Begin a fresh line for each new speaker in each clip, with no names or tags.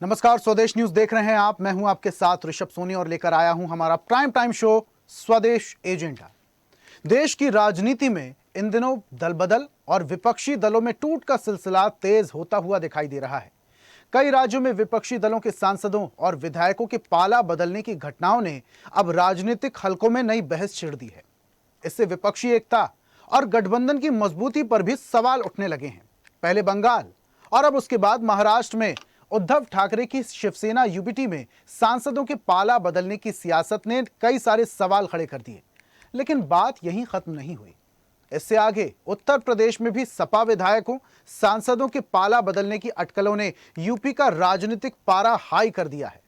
नमस्कार, स्वदेश न्यूज देख रहे हैं आप। मैं हूं आपके साथ ऋषभ सोनी और लेकर आया हूं हमारा प्राइम टाइम शो स्वदेश एजेंडा। देश की राजनीति में इन दिनों दल बदल और विपक्षी दलों में टूट का सिलसिला तेज होता हुआ दिखाई दे रहा है। कई राज्यों में विपक्षी दलों के सांसदों और विधायकों के पाला बदलने की घटनाओं ने अब राजनीतिक हलकों में नई बहस छिड़ दी है। इससे विपक्षी एकता और गठबंधन की मजबूती पर भी सवाल उठने लगे हैं। पहले बंगाल और अब उसके बाद महाराष्ट्र में उद्धव ठाकरे की शिवसेना यूबीटी में सांसदों के पाला बदलने की सियासत ने कई सारे सवाल खड़े कर दिए। लेकिन बात यहीं खत्म नहीं हुई। इससे आगे उत्तर प्रदेश में भी सपा विधायकों सांसदों के पाला बदलने की अटकलों ने यूपी का राजनीतिक पारा हाई कर दिया है।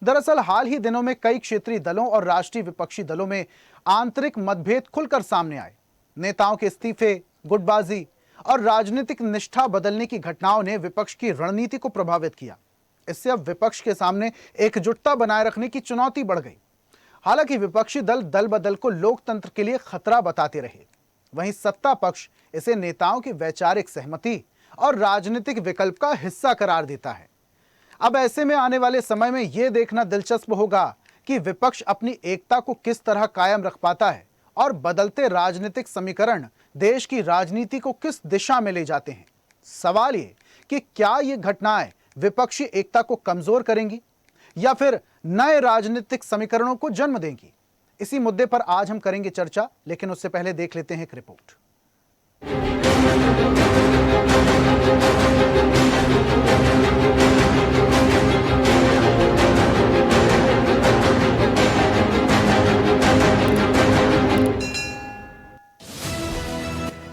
दरअसल हाल ही दिनों में कई क्षेत्रीय दलों और राष्ट्रीय विपक्षी दलों में आंतरिक मतभेद खुलकर सामने आए। नेताओं के इस्तीफे, गुटबाजी और राजनीतिक निष्ठा बदलने की घटनाओं ने विपक्ष की रणनीति को प्रभावित किया। इससे अब विपक्ष के सामने एकजुटता बनाए रखने की चुनौती बढ़ गई। हालांकि विपक्षी दल बदल को लोकतंत्र के लिए खतरा बताते रहे, वहीं सत्ता पक्ष इसे नेताओं की वैचारिक सहमति और राजनीतिक विकल्प का हिस्सा करार देता है। अब ऐसे में आने वाले समय में यह देखना दिलचस्प होगा कि विपक्ष अपनी एकता को किस तरह कायम रख पाता है और बदलते राजनीतिक समीकरण देश की राजनीति को किस दिशा में ले जाते हैं। सवाल ये कि क्या ये घटनाएं विपक्षी एकता को कमजोर करेंगी या फिर नए राजनीतिक समीकरणों को जन्म देंगी। इसी मुद्दे पर आज हम करेंगे चर्चा, लेकिन उससे पहले देख लेते हैं एक रिपोर्ट।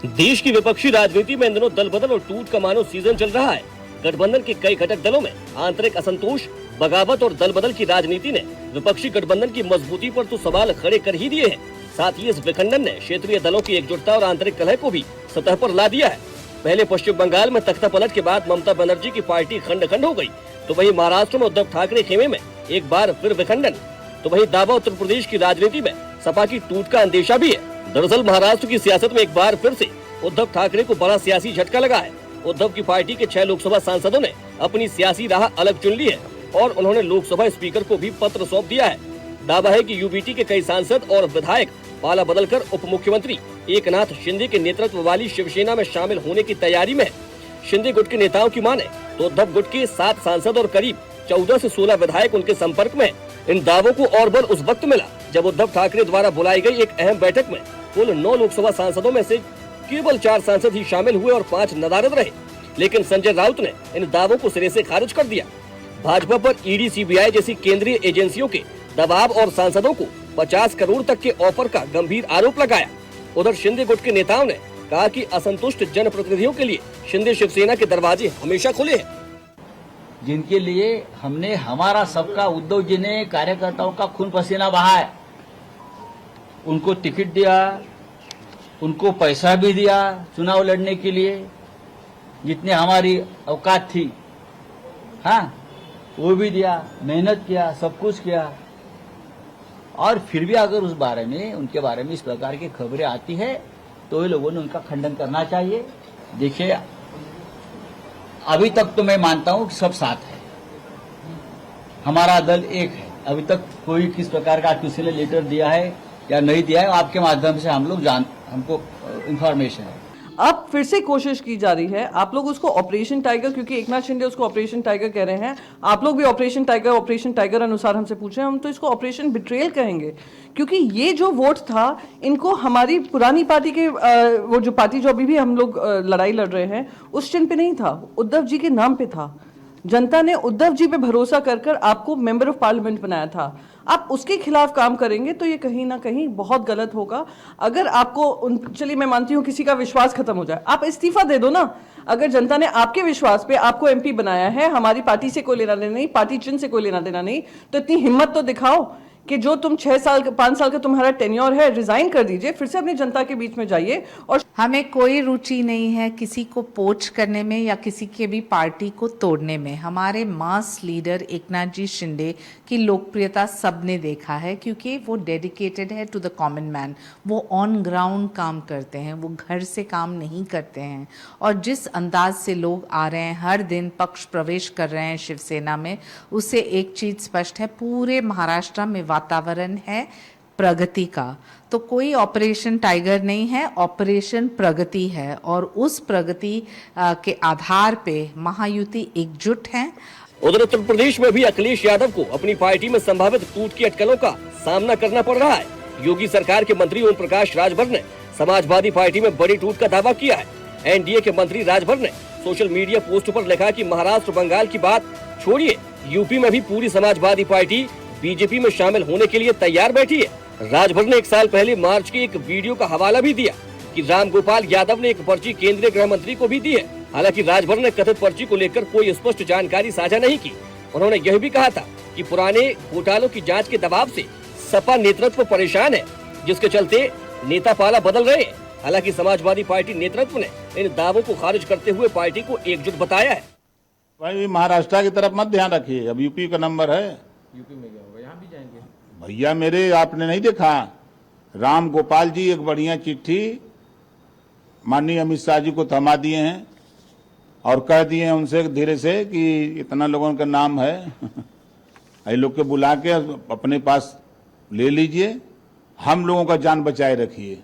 देश की विपक्षी राजनीति में इन दिनों दल बदल और टूट का मानो सीजन चल रहा है। गठबंधन के कई घटक दलों में आंतरिक असंतोष, बगावत और दल बदल की राजनीति ने विपक्षी गठबंधन की मजबूती पर तो सवाल खड़े कर ही दिए हैं। साथ ही इस विखंडन ने क्षेत्रीय दलों की एकजुटता और आंतरिक कलह को भी सतह पर ला दिया है। पहले पश्चिम बंगाल में तख्ता पलट के बाद ममता बनर्जी की पार्टी खंड खंड हो गई, तो वहीं महाराष्ट्र में उद्धव ठाकरे खेमे में एक बार फिर विखंडन, तो वहीं दावा उत्तर प्रदेश की राजनीति में सपा की टूट का अंदेशा भी है। दरअसल महाराष्ट्र की सियासत में एक बार फिर से उद्धव ठाकरे को बड़ा सियासी झटका लगा है। उद्धव की पार्टी के 6 लोकसभा सांसदों ने अपनी सियासी राह अलग चुन ली है और उन्होंने लोकसभा स्पीकर को भी पत्र सौंप दिया है। दावा है कि यूबीटी के कई सांसद और विधायक पाला बदलकर उप मुख्यमंत्री एकनाथ शिंदे के नेतृत्व वाली शिवसेना में शामिल होने की तैयारी में है। शिंदे गुट के नेताओं की माने तो उद्धव गुट के 7 सांसद और करीब 14 से 16 विधायक उनके संपर्क में। इन दावों को और बल उस वक्त मिला जब उद्धव ठाकरे द्वारा बुलाई गई एक अहम बैठक में कुल 9 लोकसभा सांसदों में से केवल 4 सांसद ही शामिल हुए और 5 नदारद रहे। लेकिन संजय राउत ने इन दावों को सिरे से खारिज कर दिया। भाजपा पर ईडी, सीबीआई जैसी केंद्रीय एजेंसियों के दबाव और सांसदों को 50 करोड़ तक के ऑफर का गंभीर आरोप लगाया। उधर शिंदे गुट के नेताओं ने कहा कि असंतुष्ट जनप्रतिनिधियों के लिए शिंदे शिवसेना के दरवाजे हमेशा खुले हैं।
जिनके लिए हमने हमारा सबका उद्धव जी ने कार्यकर्ताओं का खून पसीना बहा है, उनको टिकट दिया, उनको पैसा भी दिया चुनाव लड़ने के लिए, जितने हमारी औकात थी, हाँ वो भी दिया, मेहनत किया, सब कुछ किया। और फिर भी अगर उस बारे में, उनके बारे में इस प्रकार की खबरें आती है तो ये लोगों ने उनका खंडन करना चाहिए। देखिए, अभी तक तो मैं मानता हूं कि सब साथ है, हमारा दल एक है। अभी तक कोई किस प्रकार का किसी ने लेटर दिया है या नहीं दिया है, आपके माध्यम से हम लोग हमको इंफॉर्मेशन है।
अब फिर से कोशिश की जा रही है, आप लोग उसको ऑपरेशन टाइगर, क्योंकि एकनाथ शिंदे उसको ऑपरेशन टाइगर कह रहे हैं, आप लोग भी ऑपरेशन टाइगर अनुसार हमसे पूछे, हम तो इसको ऑपरेशन बिट्रेयल कहेंगे। क्योंकि ये जो वोट था, इनको हमारी पुरानी पार्टी के वो जो पार्टी जो अभी भी हम लोग लड़ाई लड़ रहे हैं उस चिन्ह पे नहीं था, उद्धव जी के नाम पे था। जनता ने उद्धव जी पे भरोसा कर आपको मेंबर ऑफ पार्लियामेंट बनाया था। आप उसके खिलाफ काम करेंगे तो ये कहीं ना कहीं बहुत गलत होगा। अगर आपको चलिए मैं मानती हूँ किसी का विश्वास खत्म हो जाए, आप इस्तीफा दे दो ना। अगर जनता ने आपके विश्वास पे आपको एमपी बनाया है, हमारी पार्टी से कोई लेना देना नहीं, पार्टी चिन्ह से कोई लेना देना नहीं, तो इतनी हिम्मत तो दिखाओ कि जो तुम 5 साल का तुम्हारा टेन्योर है, रिजाइन कर दीजिए, फिर से अपनी जनता के बीच में जाइए। और
हमें कोई रुचि नहीं है किसी को पोच करने में या किसी के भी पार्टी को तोड़ने में। हमारे मास लीडर एकनाथ जी शिंदे की लोकप्रियता सबने देखा है, क्योंकि वो डेडिकेटेड है टू द कॉमन मैन। वो ऑन ग्राउंड काम करते हैं, वो घर से काम नहीं करते हैं। और जिस अंदाज से लोग आ रहे हैं, हर दिन पक्ष प्रवेश कर रहे हैं शिवसेना में, उससे एक चीज़ स्पष्ट है, पूरे महाराष्ट्र में वातावरण है प्रगति का। तो कोई ऑपरेशन टाइगर नहीं है, ऑपरेशन प्रगति है। और उस प्रगति के आधार पे महायुति एकजुट है।
उधर उत्तर प्रदेश में भी अखिलेश यादव को अपनी पार्टी में संभावित टूट की अटकलों का सामना करना पड़ रहा है। योगी सरकार के मंत्री ओम प्रकाश राजभर ने समाजवादी पार्टी में बड़ी टूट का दावा किया है। एनडीए के मंत्री राजभर ने सोशल मीडिया पोस्ट पर लिखा कि महाराष्ट्र बंगाल की बात छोड़िए, यूपी में भी पूरी समाजवादी पार्टी बीजेपी में शामिल होने के लिए तैयार बैठी है। राजभर ने 1 साल पहले मार्च के एक वीडियो का हवाला भी दिया कि रामगोपाल यादव ने एक पर्ची केंद्रीय गृह मंत्री को भी दी है। हालांकि राजभर ने कथित पर्ची को लेकर कोई स्पष्ट जानकारी साझा नहीं की। उन्होंने यह भी कहा था कि पुराने घोटालों की जांच के दबाव से सपा नेतृत्व परेशान है, जिसके चलते नेता पाला बदल रहे हैं। हालांकि समाजवादी पार्टी नेतृत्व ने इन दावों को खारिज करते हुए पार्टी को एकजुट बताया है।
भाई महाराष्ट्र की तरफ मत ध्यान रखिए, अब यूपी का नंबर है। यूपी में क्या होगा, यहाँ भी जाएंगे भैया मेरे। आपने नहीं देखा, राम गोपाल जी एक बढ़िया चिट्ठी माननीय अमित शाह जी को थमा दिए हैं और कह दिए हैं उनसे धीरे से कि इतना लोगों का नाम है ये लोग के बुला के अपने पास ले लीजिए, हम लोगों का जान बचाए रखिए।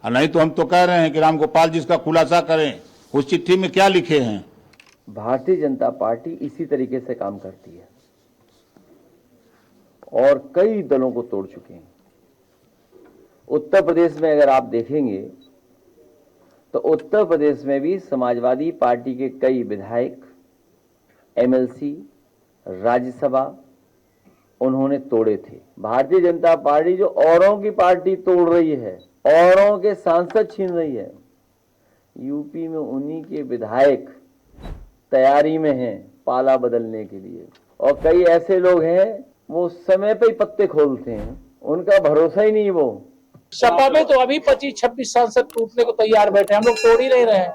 नहीं तो हम तो कह रहे हैं कि राम गोपाल जी इसका खुलासा करें, उस चिट्ठी में क्या लिखे हैं।
भारतीय जनता पार्टी इसी तरीके से काम करती है और कई दलों को तोड़ चुके हैं। उत्तर प्रदेश में अगर आप देखेंगे तो उत्तर प्रदेश में भी समाजवादी पार्टी के कई विधायक, एमएलसी, राज्यसभा उन्होंने तोड़े थे। भारतीय जनता पार्टी जो औरों की पार्टी तोड़ रही है, औरों के सांसद छीन रही है, यूपी में उन्हीं के विधायक तैयारी में हैं पाला बदलने के लिए। और कई ऐसे लोग हैं वो समय पे ही पत्ते खोलते हैं, उनका भरोसा ही नहीं। वो
सपा में तो अभी 25-26 सांसद टूटने को तैयार बैठे, हम लोग तोड़ ही नहीं रहे हैं।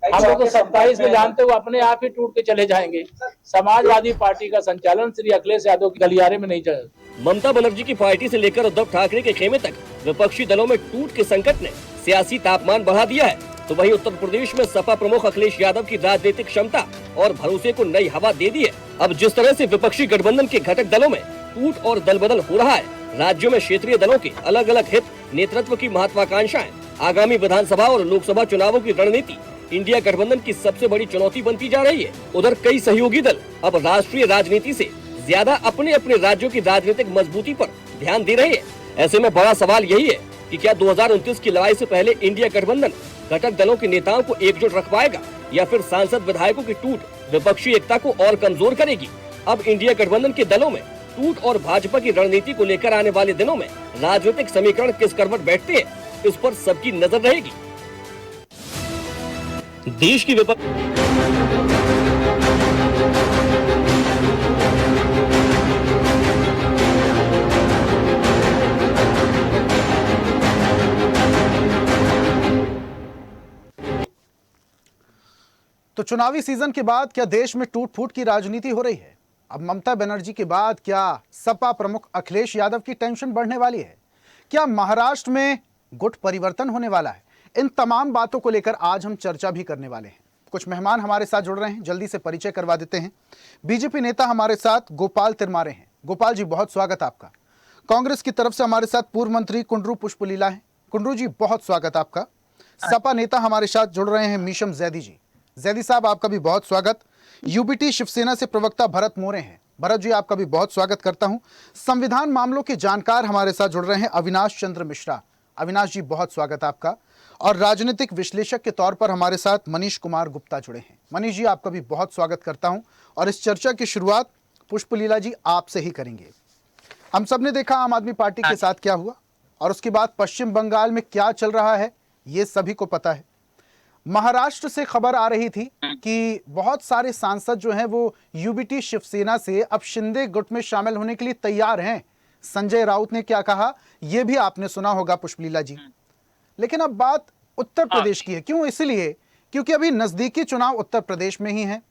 हम लोग तो 27 में जानते हुए अपने आप ही टूट के चले जाएंगे। समाजवादी पार्टी का संचालन श्री अखिलेश यादव के गलियारे में नहीं चलेगा।
ममता बनर्जी की पार्टी से लेकर उद्धव ठाकरे के खेमे तक विपक्षी दलों में टूट के संकट ने सियासी तापमान बढ़ा दिया है। तो वहीं उत्तर प्रदेश में सपा प्रमुख अखिलेश यादव की राजनीतिक क्षमता और भरोसे को नई हवा दे दी है। अब जिस तरह से विपक्षी गठबंधन के घटक दलों में टूट और दलबदल हो रहा है, राज्यों में क्षेत्रीय दलों के अलग अलग हित, नेतृत्व की महत्वाकांक्षाएं, आगामी विधानसभा और लोकसभा चुनावों की रणनीति इंडिया गठबंधन की सबसे बड़ी चुनौती बनती जा रही है। उधर कई सहयोगी दल अब राष्ट्रीय राजनीति से ज्यादा अपने अपने राज्यों की राजनीतिक मजबूती पर ध्यान दे रहे हैं। ऐसे में बड़ा सवाल यही है कि क्या 2029 की लड़ाई से पहले इंडिया गठबंधन घटक दलों के नेताओं को एकजुट रख पाएगा या फिर सांसद विधायकों की टूट विपक्षी एकता को और कमजोर करेगी। अब इंडिया गठबंधन के दलों में टूट और भाजपा की रणनीति को लेकर आने वाले दिनों में राजनीतिक समीकरण किस करवट बैठते हैं, इस पर सबकी नजर रहेगी। देश की
तो चुनावी सीजन के बाद क्या देश में टूट फूट की राजनीति हो रही है? अब ममता बनर्जी के बाद क्या सपा प्रमुख अखिलेश यादव की टेंशन बढ़ने वाली है? क्या महाराष्ट्र में गुट परिवर्तन होने वाला है? इन तमाम बातों को लेकर आज हम चर्चा भी करने वाले हैं। कुछ मेहमान हमारे साथ जुड़ रहे हैं, जल्दी से परिचय करवा देते हैं। बीजेपी नेता हमारे साथ गोपाल तिरमारे हैं। गोपाल जी, बहुत स्वागत आपका। कांग्रेस की तरफ से हमारे साथ पूर्व मंत्री कुंडरू पुष्पलीला है। कुंडरू जी, बहुत स्वागत आपका। सपा नेता हमारे साथ जुड़ रहे हैं मीशम जैदी जी। जैदी साहब, आपका भी बहुत स्वागत। यूबीटी शिवसेना से प्रवक्ता भरत मोरे हैं। भरत जी, आपका भी बहुत स्वागत करता हूं। संविधान मामलों के जानकार हमारे साथ जुड़ रहे हैं अविनाश चंद्र मिश्रा। अविनाश जी, बहुत स्वागत आपका। और राजनीतिक विश्लेषक के तौर पर हमारे साथ मनीष कुमार गुप्ता जुड़े हैं। मनीष जी, आपका भी बहुत स्वागत करता हूं। और इस चर्चा की शुरुआत पुष्पलीला जी आपसे ही करेंगे। हम सब ने देखा आम आदमी पार्टी के साथ क्या हुआ, और उसके बाद पश्चिम बंगाल में क्या चल रहा है ये सभी को पता है। महाराष्ट्र से खबर आ रही थी कि बहुत सारे सांसद जो हैं वो यूबीटी शिवसेना से अब शिंदे गुट में शामिल होने के लिए तैयार हैं। संजय राउत ने क्या कहा यह भी आपने सुना होगा पुष्पलीला जी। लेकिन अब बात उत्तर प्रदेश की है। क्यों? इसलिए क्योंकि अभी नजदीकी चुनाव उत्तर प्रदेश में ही है।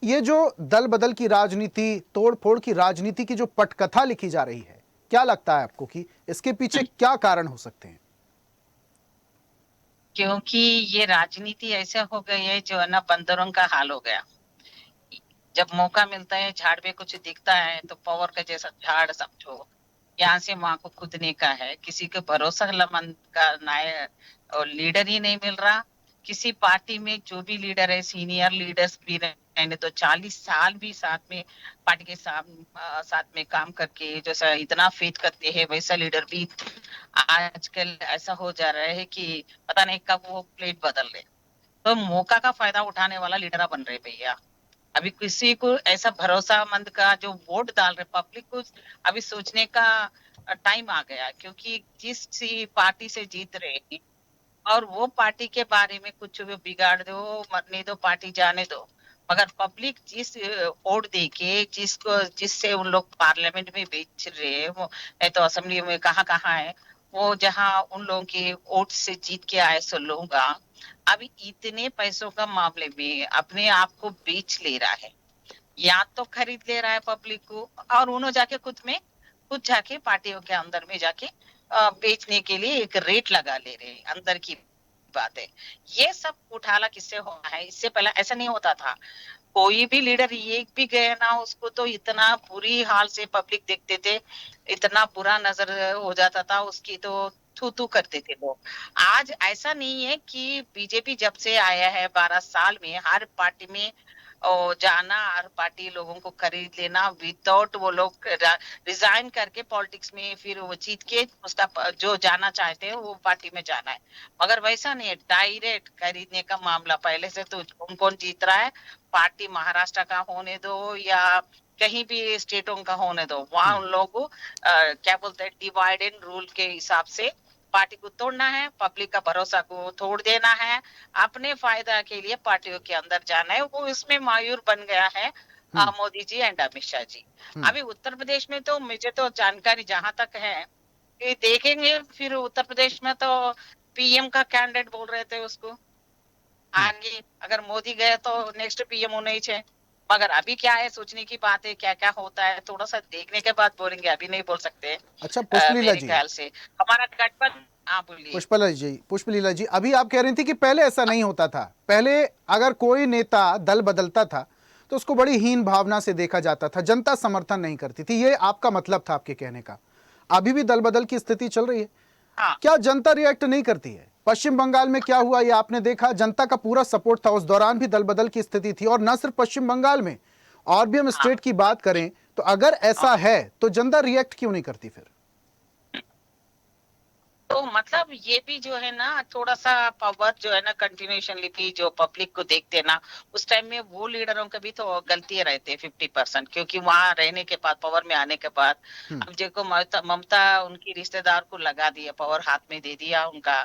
ये जो दल बदल की राजनीति, तोड़ फोड़ की राजनीति की जो पटकथा लिखी जा रही है, क्या लगता है आपको कि इसके पीछे क्या कारण हो सकते हैं?
क्योंकि ये राजनीति ऐसे हो गई है जो है ना बंदरों का हाल हो गया। जब मौका मिलता है, झाड़ में कुछ दिखता है तो पावर का जैसा झाड़ समझो, यहाँ से वहां को कूदने का है। किसी के भरोसेमंद का नायक और लीडर ही नहीं मिल रहा। किसी पार्टी में जो भी लीडर है, सीनियर लीडर्स भी रहने तो 40 साल भी साथ में पार्टी के साथ में काम करके जैसा इतना फेथ करते हैं, वैसा लीडर भी आजकल ऐसा हो जा रहा है कि पता नहीं कब वो प्लेट बदल रहे। तो मौका का फायदा उठाने वाला लीडर बन रहे भैया। अभी किसी को ऐसा भरोसामंद का जो वोट डाल रहे पब्लिक को, अभी सोचने का टाइम आ गया। क्योंकि जिस पार्टी से जीत रहे और वो पार्टी के बारे में कुछ भी बिगाड़ दो, मरने दो, पार्टी जाने दो, मगर पब्लिक जिस वोट दे के जिससे उन लोग पार्लियामेंट में बेच रहे हैं, वो नहीं तो असेंबली में कहाँ है वो, जहां उन लोगों के वोट से जीत के आए सो लोग अभी इतने पैसों का मामले में अपने आप को बेच ले रहा है। या तो खरीद ले रहा है पब्लिक को, और उन्होंने जाके खुद जाके पार्टियों के अंदर में जाके बेचने के लिए एक रेट लगा ले रहे हैं। अंदर की बात है। ये सब उठाला किससे हो रहा है? इससे पहले ऐसा नहीं होता था। कोई भी लीडर एक भी गया ना, उसको तो इतना बुरी हाल से पब्लिक देखते थे, इतना बुरा नजर हो जाता था उसकी, तो थू थू करते थे लोग। आज ऐसा नहीं है कि बीजेपी जब से आया है 12 साल में हर पार्टी में जाना, हर पार्टी लोगों को खरीद लेना विदाउट वो लोग रिजाइन करके पॉलिटिक्स में फिर वो जीत के उसका जो जाना चाहते हैं वो पार्टी में जाना है। मगर वैसा नहीं है, डायरेक्ट खरीदने का मामला पहले से। तो कौन जीत रहा है? पार्टी महाराष्ट्र का होने दो या कहीं भी स्टेटों का होने दो, वहां उन लोगों को क्या बोलते हैं, डिवाइड एंड रूल के हिसाब से पार्टी को तोड़ना है, पब्लिक का भरोसा को तोड़ देना है, अपने फायदा के लिए पार्टियों के अंदर जाना है। वो इसमें मायूर बन गया है मोदी जी एंड अमित शाह जी। अभी उत्तर प्रदेश में तो मुझे तो जानकारी जहां तक है कि देखेंगे, फिर उत्तर प्रदेश में तो पीएम का कैंडिडेट बोल रहे थे उसको। आगे अगर मोदी गए तो नेक्स्ट पीएम होने ही चाहिए। मगर अभी क्या है, सोचने की बात है, क्या क्या होता है थोड़ा सा देखने के बाद बोलेंगे, अभी नहीं बोल सकते।
अच्छा पुष्पलीला
मेरे
जी,
ख्याल से हमारा गठबंधन। हाँ बोलिए।
पुष्पलीला जी, अभी आप कह रही थी कि पहले ऐसा नहीं होता था। पहले अगर कोई नेता दल बदलता था तो उसको बड़ी हीन भावना से देखा जाता था, जनता समर्थन नहीं करती थी, ये आपका मतलब था आपके कहने का। अभी भी दल बदल की स्थिति चल रही है।
हाँ।
क्या जनता रिएक्ट नहीं करती है? पश्चिम बंगाल में क्या हुआ ये आपने देखा, जनता का पूरा सपोर्ट था, उस दौरान भी दल बदल की स्थिति थी। और न सिर्फ पश्चिम बंगाल में, और भी हम स्टेट की बात करें तो अगर ऐसा है तो जनता रिएक्ट क्यों नहीं करती फिर?
तो मतलब ये भी जो है ना, थोड़ा सा पावर जो है ना कंटिन्यूशनली भी जो पब्लिक को देखते हैं ना, उस टाइम में वो लीडरों का भी तो गलती रहते हैं 50%। क्योंकि वहां रहने के बाद, पावर में आने के बाद, अब देखो ममता उनकी रिश्तेदार को लगा दिया, पावर हाथ में दे दिया उनका।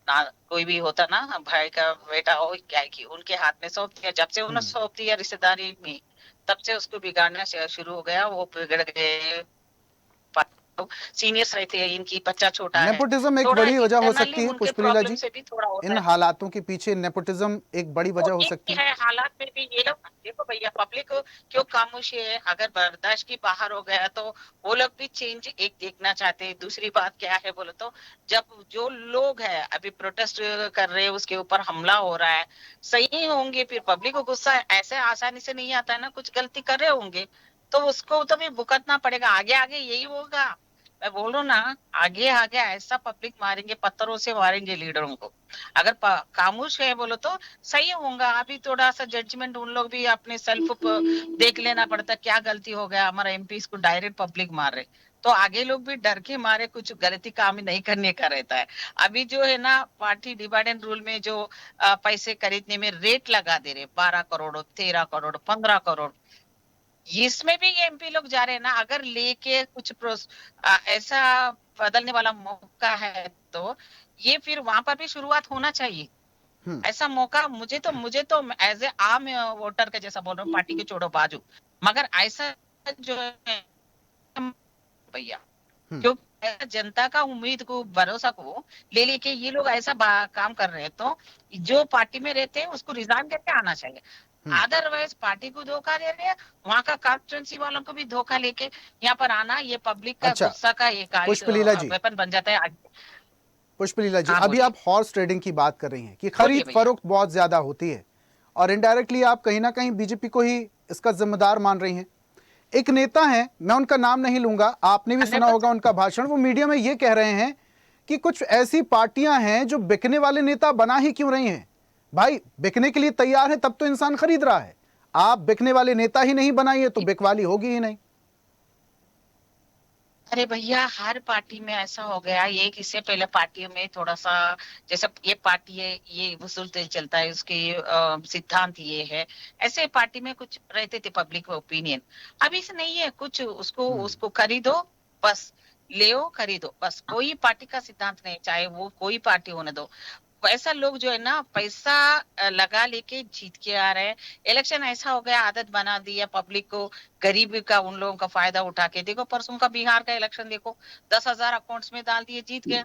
ना कोई भी होता ना, भाई का बेटा हो क्या की, उनके हाथ में सौंप दिया। जब से उन्हें सौंप दिया रिश्तेदारी में, तब से उसको बिगाड़ना शुरू हो गया। वो बिगड़ गए, सीनियर्स रहते हैं, इनकी बच्चा छोटा है।
नेपोटिज्म एक
थोड़ा
बड़ी वजह हो
internally
सकती है
उनके
पुष्पलीला
प्रॉब्लम
जी,
से भी थोड़ा होता
इन
है।
हालातों के पीछे नेपोटिज्म एक बड़ी वजह हो
एक
सकती
है हालात में भी ये लोग। देखो भैया, पब्लिक क्यों खामोश है? अगर बर्दाश्त की बाहर हो गया तो वो लोग भी चेंज एक देखना चाहते हैं। दूसरी बात क्या है बोले तो, जब जो लोग है अभी प्रोटेस्ट कर रहे हैं, उसके ऊपर हमला हो रहा है, सही होंगे फिर पब्लिक को गुस्सा ऐसे आसानी से नहीं आता है ना। कुछ गलती कर रहे होंगे तो उसको तो भी भुगतना पड़ेगा। आगे आगे यही होगा। मैं बोल रहा हूँ ना, आगे आगे ऐसा पब्लिक मारेंगे, पत्थरों से मारेंगे लीडरों को। अगर खामोश है बोलो तो सही होगा। अभी थोड़ा सा जजमेंट उन लोग भी अपने सेल्फ देख लेना पड़ता, क्या गलती हो गया, हमारा एमपी को डायरेक्ट पब्लिक मार रहे, तो आगे लोग भी डर के मारे कुछ गलती काम ही नहीं करने का रहता है। अभी जो है ना, पार्टी डिवाइड एंड रूल में जो पैसे खरीदने में रेट लगा दे रहे, 12 करोड़ 13 करोड़ 15 करोड़, इसमें भी ये एमपी लोग जा रहे हैं ना। अगर लेके कुछ ऐसा बदलने वाला मौका है तो ये फिर वहां पर भी शुरुआत होना चाहिए। ऐसा मौका मुझे तो एज ए आम वोटर के जैसा बोल रहा हूँ, पार्टी के छोड़ो बाजू, मगर ऐसा जो है भैया जो जनता का उम्मीद को भरोसा को ले लेके ये लोग ऐसा काम कर रहे हैं, तो जो पार्टी में रहते हैं उसको रिजाइन करके आना चाहिए। अदरवाइज पार्टी को धोखा दे रहे हैं, वहां का कॉन्स्टिट्यूंसी वालों को भी धोखा लेके यहाँ पर आना, ये पब्लिक का
अच्छा,
गुस्सा का एक
पुष्पलीला जी,
वेपन बन जाता है।
पुष्पलीला जी,
हाँ,
अभी
बोलिए।
आप हॉर्स ट्रेडिंग की बात कर रही हैं कि
बोलिए
खरीद
भैया।
फरोख्त बहुत ज्यादा होती है और इनडायरेक्टली आप कहीं ना कहीं बीजेपी को ही इसका जिम्मेदार मान रही हैं। एक नेता हैं, मैं उनका नाम नहीं लूंगा, आपने भी सुना होगा उनका भाषण, वो मीडिया में ये कह रहे हैं कि कुछ ऐसी पार्टियां हैं जो बिकने वाले नेता बना ही क्यों रही हैं। भाई बिकने के लिए तैयार है तब तो इंसान खरीद रहा है, आप बिकने वाले नेता ही नहीं बनाइए तो बिकवाली होगी ही नहीं।
अरे भैया, हर पार्टी में ऐसा हो गया। ये इससे पहले पार्टियों में थोड़ा सा, जैसे ये पार्टी है ये वसूलते चलता है, उसके सिद्धांत ये है, ऐसे पार्टी में कुछ रहते थे पब्लिक ओपिनियन। अभी से नहीं है कुछ, उसको उसको खरीदो बस, ले खरीदो बस, कोई पार्टी का सिद्धांत नहीं, चाहे वो कोई पार्टी होने दो। ऐसा लोग जो है ना पैसा लगा लेके जीत के आ रहे हैं। इलेक्शन ऐसा हो गया, आदत बना दी है पब्लिक को, गरीबी का उन लोगों का फायदा उठा के। देखो परसों का बिहार का इलेक्शन देखो, 10,000 अकाउंट्स में डाल दिए, जीत गया।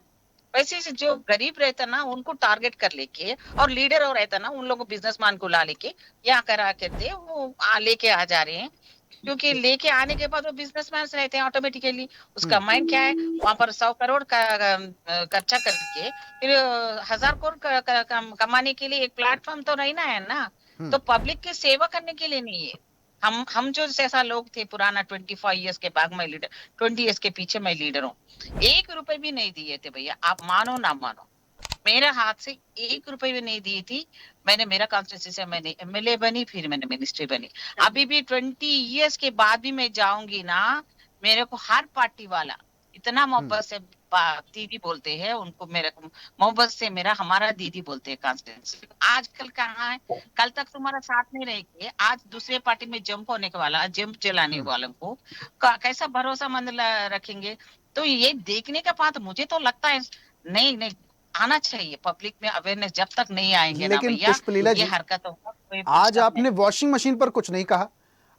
वैसे से जो गरीब रहता ना उनको टारगेट कर लेके, और लीडर और रहता ना उन लोगों बिजनेसमैन को ला लेके यहाँ करा करते वो लेके आ जा रहे हैं। क्योंकि लेके आने के बाद वो बिजनेसमैन रहते हैं ऑटोमेटिकली, उसका माइंड क्या है, वहां पर 100 करोड़ का खर्चा करके फिर 1000 करोड़ कमाने के लिए एक प्लेटफॉर्म तो रहना है ना। तो पब्लिक की सेवा करने के लिए नहीं है। हम जो जैसा लोग थे पुराना 25 ईयर्स के बाद मैं लीडर, 20 ईयर्स के पीछे मैं लीडर हूँ, 1 रुपए भी नहीं दिए थे भैया, आप मानो ना मानो, मेरे हाथ से 1 रुपए भी नहीं दी थी। मैंने मेरा कॉन्स्टिट्यूंसी से मैंने एमएलए बनी, फिर मैंने मिनिस्ट्री बनी। अभी भी 20 ईयर्स के बाद भी मैं जाऊंगी ना, मेरे को हर पार्टी वाला इतना मोहब्बत से दीदी बोलते हैं, उनको मेरे को मोहब्बत से मेरा हमारा दीदी बोलते हैं कॉन्स्टिट्यूंसी। आजकल कहाँ है, कल तक तुम्हारा साथ नहीं रहेंगे, आज दूसरे पार्टी में जंप होने के वाला, जंप चलाने वालों को कैसा भरोसामंद रखेंगे। तो ये देखने का बात मुझे तो लगता है नहीं नहीं आना चाहिए पब्लिक में अवेयरनेस, जब तक नहीं आएंगे ना
लेकिन
भैया
पुष्पलीला
ये
जी,
हरकतों का कोई
आज
मतलब
आपने वॉशिंग मशीन पर कुछ नहीं कहा।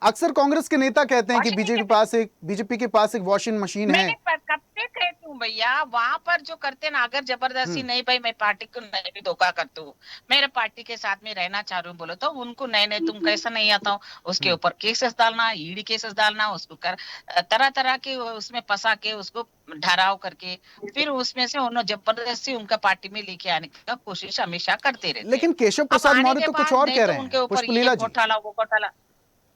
अक्सर कांग्रेस के नेता कहते हैं कि बीजेपी के पास एक वॉशिंग मशीन है।
मैंने कब से कहती हूँ भैया, वहां पर जो करते ना अगर जबरदस्ती, नहीं भाई मैं पार्टी को नहीं भी धोखा करती हूँ, मेरे पार्टी के साथ में रहना चाह रही हूँ बोलो, तो उनको नहीं नहीं तुम कैसा नहीं आता हो, उसके ऊपर केसेस डालना, ईडी केसेस डालना, उसको कर तरह तरह के उसमें फंसा के उसको ढराव करके फिर उसमें से उन्होंने जबरदस्ती उनका पार्टी में लेके आने का कोशिश हमेशा करते रहते हैं।
लेकिन केशव
अब
प्रसाद
आने
मौर्य
के
तो कुछ
बाद
और
नहीं
कह
तो
रहे
उनके
हैं
ऊपर ये
पुष्पलीला जी।
घोटाला वो घोटाला।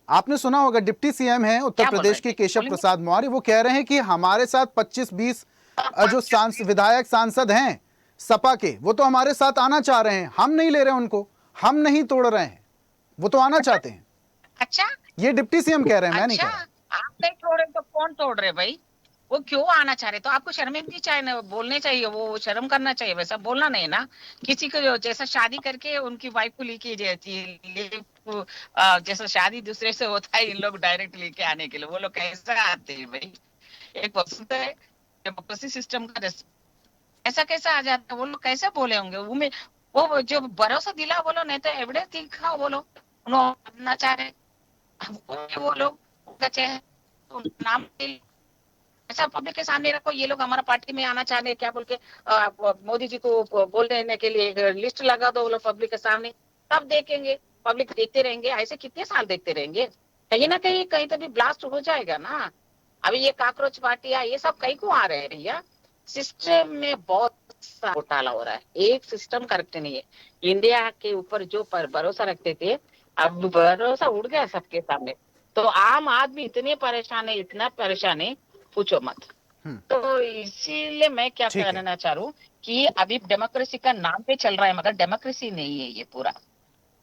आपने सुना होगा डिप्टी सीएम हैं उत्तर
क्या बोल
प्रदेश
रहे
के
थे?
केशव
बोलेंगे?
प्रसाद मौर्य, वो कह रहे हैं कि हमारे साथ 25-20 जो विधायक सांसद हैं सपा के, वो तो हमारे साथ आना चाह रहे हैं, हम नहीं ले रहे उनको, हम नहीं तोड़ रहे हैं, वो तो आना चाहते हैं।
अच्छा
ये डिप्टी सीएम कह रहे हैं, मैं नहीं
अच्छा,
कह रहा।
आप नहीं तोड़ रहे तो कौन तोड़ रहे भाई? वो क्यों आना चाह रहे? तो आपको शर्मिंदगी चाहिए ना, बोलने चाहिए, वो शर्म करना चाहिए, वैसा बोलना नहीं ना। किसी को जैसा शादी करके उनकी वाइफ को लेके जाती है, जैसा शादी दूसरे से होता है, इन लोग डायरेक्ट लेके आने के लिए वो लोग कैसे आते हैं भाई? एक वस्तु है डेमोक्रेसी सिस्टम का, ऐसा कैसा आ जाता है? वो लोग कैसे बोले होंगे? वो जो भरोसा दिला बोलो, नहीं तो एविडेंस दिखाओ बोलो, उन्होंने आना चाह रहे वो लोग बचे हैं तो नाम ऐसा पब्लिक के सामने रखो, ये लोग हमारा पार्टी में आना चाह रहे क्या बोल के मोदी जी को बोल देने के लिए एक लिस्ट लगा दो वो लोग पब्लिक के सामने, तब देखेंगे। पब्लिक देखते रहेंगे, ऐसे कितने साल देखते रहेंगे? कहीं ना कहीं तो भी ब्लास्ट हो जाएगा ना। अभी ये काकरोच पार्टियां ये सब कहीं को आ रहे हैं भैया? सिस्टम में बहुत सा घोटाला हो रहा है, एक सिस्टम करेक्ट नहीं है। इंडिया के ऊपर जो भरोसा रखते थे, अब भरोसा उड़ गया सबके सामने। तो आम आदमी इतने परेशान है, इतना परेशान है, पूछो मत। तो इसीलिए मैं क्या
ठीक है।
कहना चाह रहा हूँ कि अभी डेमोक्रेसी का नाम पे चल रहा है, मगर डेमोक्रेसी नहीं है ये पूरा।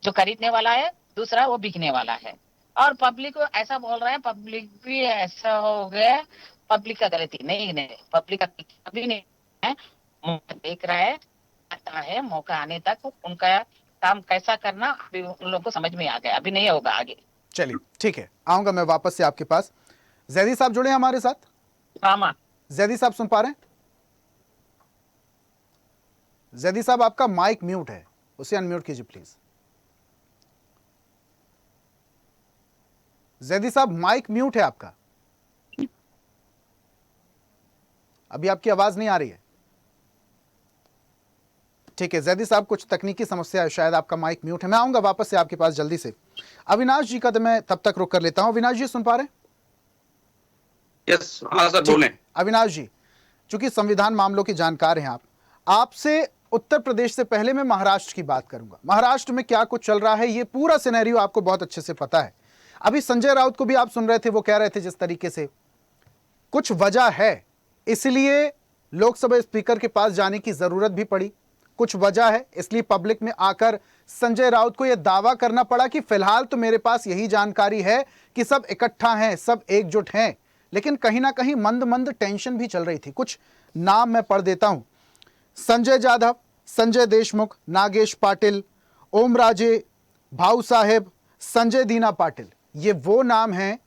जो खरीदने वाला है दूसरा, वो बिकने वाला है। और पब्लिक को ऐसा बोल रहा है, पब्लिक भी ऐसा हो गया, पब्लिक का गलती नहीं, पब्लिक का अभी नहीं है, मौका देख रहा है, आता है मौका आने तक उनका काम कैसा करना अभी उन लोगों को समझ में आ गया, अभी नहीं होगा आगे।
चलिए ठीक है, आऊंगा मैं वापस से आपके पास। जैदी साहब जुड़े हैं हमारे साथ।
हाँ,
जैदी साहब सुन पा रहे हैं? जैदी साहब आपका माइक म्यूट है, उसे अनम्यूट कीजिए प्लीज। जैदी साहब माइक म्यूट है आपका। अभी आपकी आवाज नहीं आ रही है। ठीक है जैदी साहब, कुछ तकनीकी समस्या है, शायद आपका माइक म्यूट है। मैं आऊंगा वापस से आपके पास जल्दी से। अविनाश जी का तो मैं तब तक रुक कर लेता हूं। अविनाश जी सुन पा रहे हैं?
यस, हाँ सर बोलें।
अविनाश जी, चूंकि संविधान मामलों के जानकार हैं आप, आपसे उत्तर प्रदेश से पहले मैं महाराष्ट्र की बात करूंगा। महाराष्ट्र में क्या कुछ चल रहा है ये पूरा सिनेरियो आपको बहुत अच्छे से पता है। अभी संजय राउत को भी आप सुन रहे थे, वो कह रहे थे जिस तरीके से कुछ वजह है इसलिए लोकसभा स्पीकर के पास जाने की जरूरत भी पड़ी, कुछ वजह है इसलिए पब्लिक में आकर संजय राउत को यह दावा करना पड़ा कि फिलहाल तो मेरे पास यही जानकारी है कि सब इकट्ठा हैं, सब एकजुट हैं। लेकिन कहीं ना कहीं मंद मंद टेंशन भी चल रही थी। कुछ नाम मैं पढ़ देता हूं। संजय जाधव, संजय देशमुख, नागेश पाटिल, ओम राजे, भाऊ साहेब, संजय दीना पाटिल, ये वो नाम हैं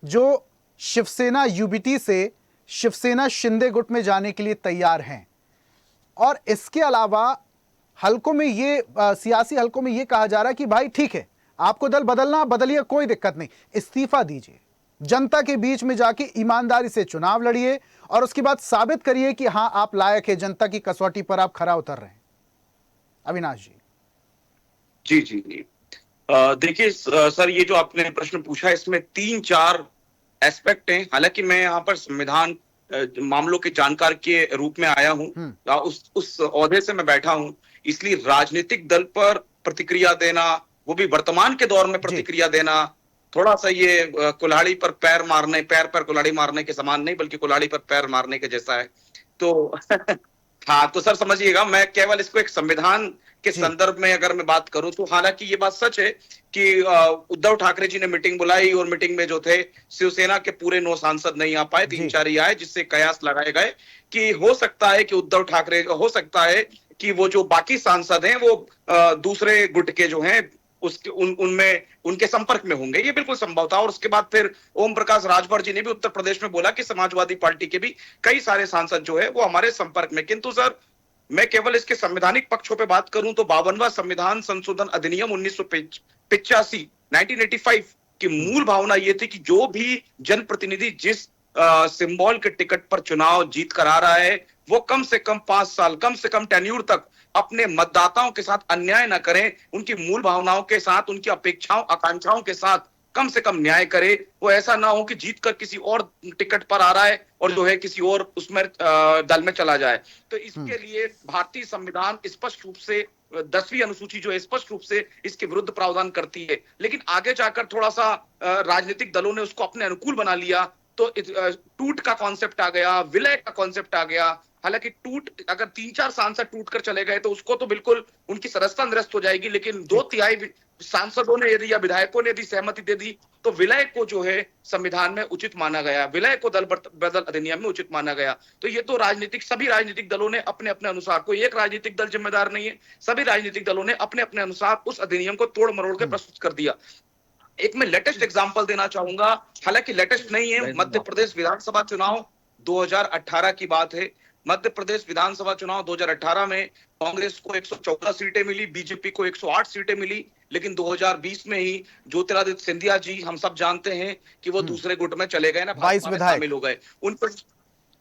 जो शिवसेना यूबीटी से शिवसेना शिंदे गुट में जाने के लिए तैयार हैं। और इसके अलावा हलकों में ये सियासी हलकों में ये कहा जा रहा है कि भाई ठीक है, आपको दल बदलना बदलिए, कोई दिक्कत नहीं, इस्तीफा दीजिए, जनता के बीच में जाके ईमानदारी से चुनाव लड़िए और उसके बाद साबित करिए कि हां आप लायक है, जनता की कसौटी पर आप खरा उतर रहे हैं। अविनाश जी।
जी देखिए सर, ये जो आपने प्रश्न पूछा इसमें 3-4 एस्पेक्ट हैं। हालांकि मैं यहाँ पर संविधान मामलों के जानकार के रूप में आया हूँ, उस ओहदे से मैं बैठा हूँ, इसलिए राजनीतिक दल पर प्रतिक्रिया देना, वो भी वर्तमान के दौर में प्रतिक्रिया देना, थोड़ा सा ये कुल्हाड़ी पर पैर मारने, पैर पर कुल्हाड़ी मारने के समान नहीं, बल्कि कुल्हाड़ी पर पैर मारने के जैसा है। तो हाँ, तो सर समझिएगा, मैं केवल इसको एक संविधान के संदर्भ में अगर मैं बात करूं तो हालांकि ये बात सच है कि उद्धव ठाकरे जी ने मीटिंग बुलाई और मीटिंग में जो थे शिवसेना के पूरे 9 सांसद नहीं आ पाए, 3-4 ही आए, जिससे कयास लगाए गए कि हो सकता है कि उद्धव ठाकरे, हो सकता है कि वो जो बाकी सांसद हैं वो दूसरे गुट के जो हैं उसके उनमें उनके संपर्क में होंगे। ये बिल्कुल संभव था। और उसके बाद फिर ओम प्रकाश राजभर जी ने भी उत्तर प्रदेश में बोला कि समाजवादी पार्टी के भी कई सारे सांसद जो है वो हमारे संपर्क में। किंतु सर, मैं केवल इसके संवैधानिक पक्षों पे बात करूं तो 52वां संविधान संशोधन अधिनियम 1985 1985 की मूल भावना ये थी कि जो भी जनप्रतिनिधि जिस सिंबल के टिकट पर चुनाव जीत कर आ रहा है वो कम से कम 5 साल, कम से कम टेन्यूर तक अपने मतदाताओं के साथ अन्याय न करें, उनकी मूल भावनाओं के साथ, उनकी अपेक्षाओं आकांक्षाओं के साथ कम से कम न्याय करे। वो ऐसा ना हो कि जीतकर किसी और टिकट पर आ रहा है और जो है किसी और उसमें दल में चला जाए। तो इसके लिए भारतीय संविधान स्पष्ट रूप से 10वीं अनुसूची जो है स्पष्ट रूप से इसके विरुद्ध प्रावधान करती है। लेकिन आगे जाकर थोड़ा सा राजनीतिक दलों ने उसको अपने अनुकूल बना लिया, तो टूट का कॉन्सेप्ट आ गया, विलय का कॉन्सेप्ट आ गया। हालांकि टूट, अगर 3-4 सांसद टूट कर चले गए तो उसको तो बिल्कुल उनकी सदस्यता निरस्त हो जाएगी, लेकिन 2/3 सांसदों ने यदि या विधायकों ने यदि सहमति दे दी तो विलय को जो है संविधान में उचित माना गया, विलय को दल बदल अधिनियम में उचित माना गया। तो ये तो सभी राजनीतिक दलों ने अपने अपने अनुसार, कोई एक राजनीतिक दल जिम्मेदार नहीं है, सभी राजनीतिक दलों ने अपने अपने अनुसार उस अधिनियम को तोड़ मरोड़ के प्रस्तुत कर दिया। एक मैं लेटेस्ट एग्जांपल देना चाहूंगा, हालांकि लेटेस्ट नहीं है, मध्य प्रदेश विधानसभा चुनाव 2018 की बात है। मध्य प्रदेश विधानसभा चुनाव 2018 में कांग्रेस को 114 सीटें मिली, बीजेपी को 108 सीटें मिली। लेकिन 2020 में ही ज्योतिरादित्य सिंधिया जी, हम सब जानते हैं कि वो दूसरे गुट में चले गए ना,
22 विधायक
शामिल हो गए। उन पर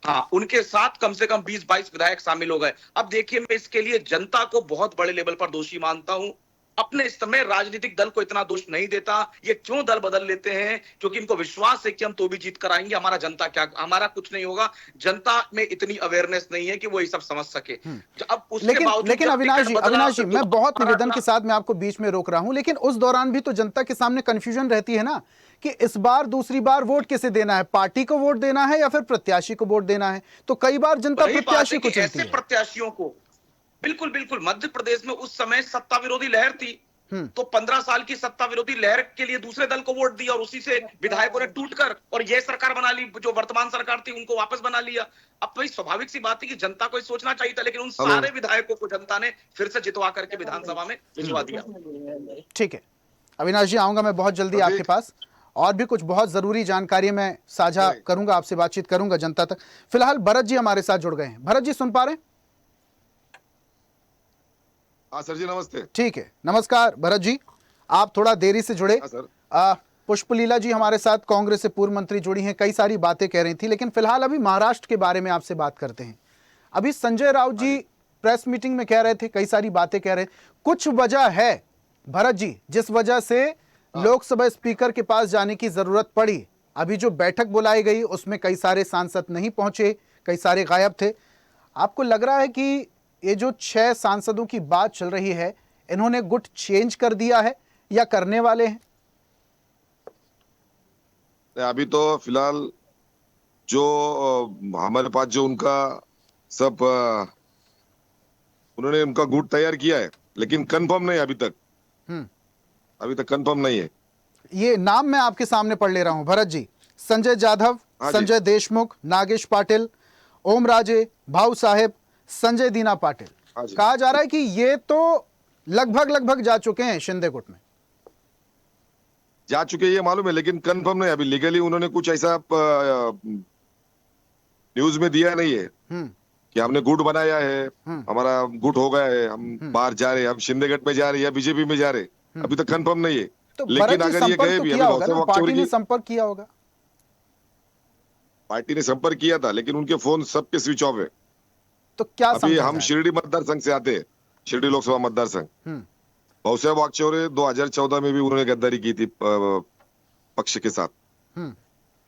हाँ, उनके साथ कम से कम 20-22 विधायक शामिल हो गए। अब देखिए, मैं इसके लिए जनता को बहुत बड़े लेवल पर दोषी मानता हूं, अपने समय राजनीतिक दल को इतना दोष नहीं देता। ये क्यों दल बदल लेते हैं? क्योंकि इनको विश्वास है कि हम तो भी जीत कर आएंगे, हमारा जनता क्या, हमारा कुछ नहीं होगा। जनता में इतनी अवेयरनेस नहीं है कि वो ये सब समझ सके। अब उसके बावजूद लेकिन
अविनाश जी, मैं बहुत निवेदन के साथ मैं आपको बीच में रोक रहा हूं, लेकिन उस दौरान भी तो जनता के सामने कंफ्यूजन रहती है ना कि इस बार दूसरी बार वोट किसे देना है, पार्टी को वोट देना है या फिर प्रत्याशी को वोट देना है। तो कई बार जनता प्रत्याशी को चुनती है।
प्रत्याशियों को बिल्कुल बिल्कुल, मध्य प्रदेश में उस समय सत्ता विरोधी लहर थी, तो 15 साल की सत्ता विरोधी लहर के लिए दूसरे दल को वोट दिया और उसी से विधायकों ने टूटकर और यह सरकार बना ली, जो वर्तमान सरकार थी उनको वापस बना लिया। अब भाई स्वाभाविक सी बात है कि जनता को सोचना चाहिए था, लेकिन उन सारे विधायकों को जनता ने फिर से जितवा करके विधानसभा में भिजवा दिया।
ठीक है अविनाश जी, आऊंगा मैं बहुत जल्दी आपके पास, और भी कुछ बहुत जरूरी जानकारी मैं साझा करूंगा, आपसे बातचीत करूंगा जनता तक। फिलहाल भरत जी हमारे साथ जुड़ गए हैं। भरत जी सुन पा रहे हैं?
हाँ सर जी, नमस्ते।
ठीक है, नमस्कार भरत जी, आप थोड़ा देरी से जुड़े। पुष्पलीला जी हमारे साथ कांग्रेस से पूर्व मंत्री जुड़ी हैं, कई सारी बातें कह रही थी, लेकिन फिलहाल अभी महाराष्ट्र के बारे में आपसे बात करते हैं। अभी संजय राउत जी प्रेस मीटिंग में कह रहे थे, कई सारी बातें कह रहे, कुछ वजह है भरत जी जिस वजह से लोकसभा स्पीकर के पास जाने की जरूरत पड़ी। अभी जो बैठक बुलाई गई उसमें कई सारे सांसद नहीं पहुंचे, कई सारे गायब थे। आपको लग रहा है कि ये जो 6 सांसदों की बात चल रही है, इन्होंने गुट चेंज कर दिया है या करने वाले हैं?
अभी तो फिलहाल जो हमारे पास जो उनका सब उन्होंने उनका गुट तैयार किया है, लेकिन कंफर्म नहीं अभी तक। अभी तक कंफर्म नहीं है।
ये नाम मैं आपके सामने पढ़ ले रहा हूं भरत जी। संजय जाधव, संजय देशमुख, नागेश पाटिल, ओम राजे, भाऊ साहेब, संजय दीना पाटिल। कहा जा रहा है कि ये तो लगभग जा चुके हैं शिंदे गुट में।
जा चुके ये मालूम है, लेकिन कंफर्म नहीं। अभी लीगली उन्होंने कुछ ऐसा न्यूज में दिया नहीं है कि हमने गुट बनाया है, हमारा गुट हो गया है, हम बाहर जा रहे हैं, हम शिंदे गट में जा रहे हैं या बीजेपी में जा रहे हैं। अभी तक कंफर्म नहीं है।
तो
लेकिन अगर ये गए भी,
पार्टी ने संपर्क किया होगा।
पार्टी ने संपर्क किया था, लेकिन उनके फोन सबके स्विच ऑफ है।
तो क्या
अभी हम शिरडी मतदार संघ से आते हैं, शिरडी लोकसभा मतदार संघ। भाऊसाहेब वागचौरे 2014 में भी उन्होंने गद्दारी की थी पक्ष के साथ।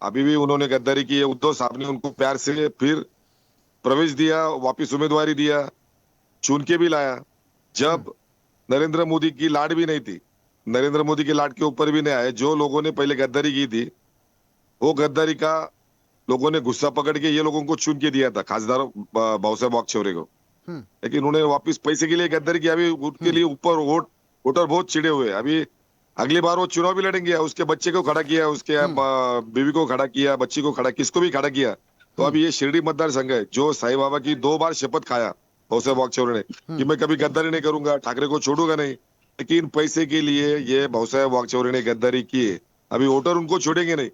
अभी भी उन्होंने गद्दारी की है। उद्धव साहब ने उनको प्यार से फिर प्रवेश दिया, वापिस उम्मीदवारी दिया, चुन के भी लाया। जब नरेंद्र मोदी की लाड भी नहीं थी, नरेंद्र मोदी की लाड के ऊपर भी नहीं आए। जो लोगों ने पहले गद्दारी की थी, वो गद्दारी का लोगों ने गुस्सा पकड़ के ये लोगों को चुन के दिया था, खासदार भाऊसाहेब वागचौरे को। लेकिन उन्होंने वापस पैसे के लिए गद्दारी की। अभी उनके लिए ऊपर वोटर बहुत चिड़े हुए। अभी अगली बार वो चुनाव भी लड़ेंगे, उसके बच्चे को खड़ा किया, उसके बीवी को खड़ा किया, बच्ची को खड़ा, किसको भी खड़ा किया। तो अभी ये शिरडी मतदार संघ है जो साईं बाबा की 2 बार शपथ खाया भाऊसाहेब वागचौरे ने कि मैं कभी गद्दारी नहीं करूंगा, ठाकरे को छोड़ूंगा नहीं। लेकिन पैसे के लिए ये भाऊसाहेब वागचौरे ने गद्दारी की है। अभी वोटर उनको छोड़ेंगे नहीं,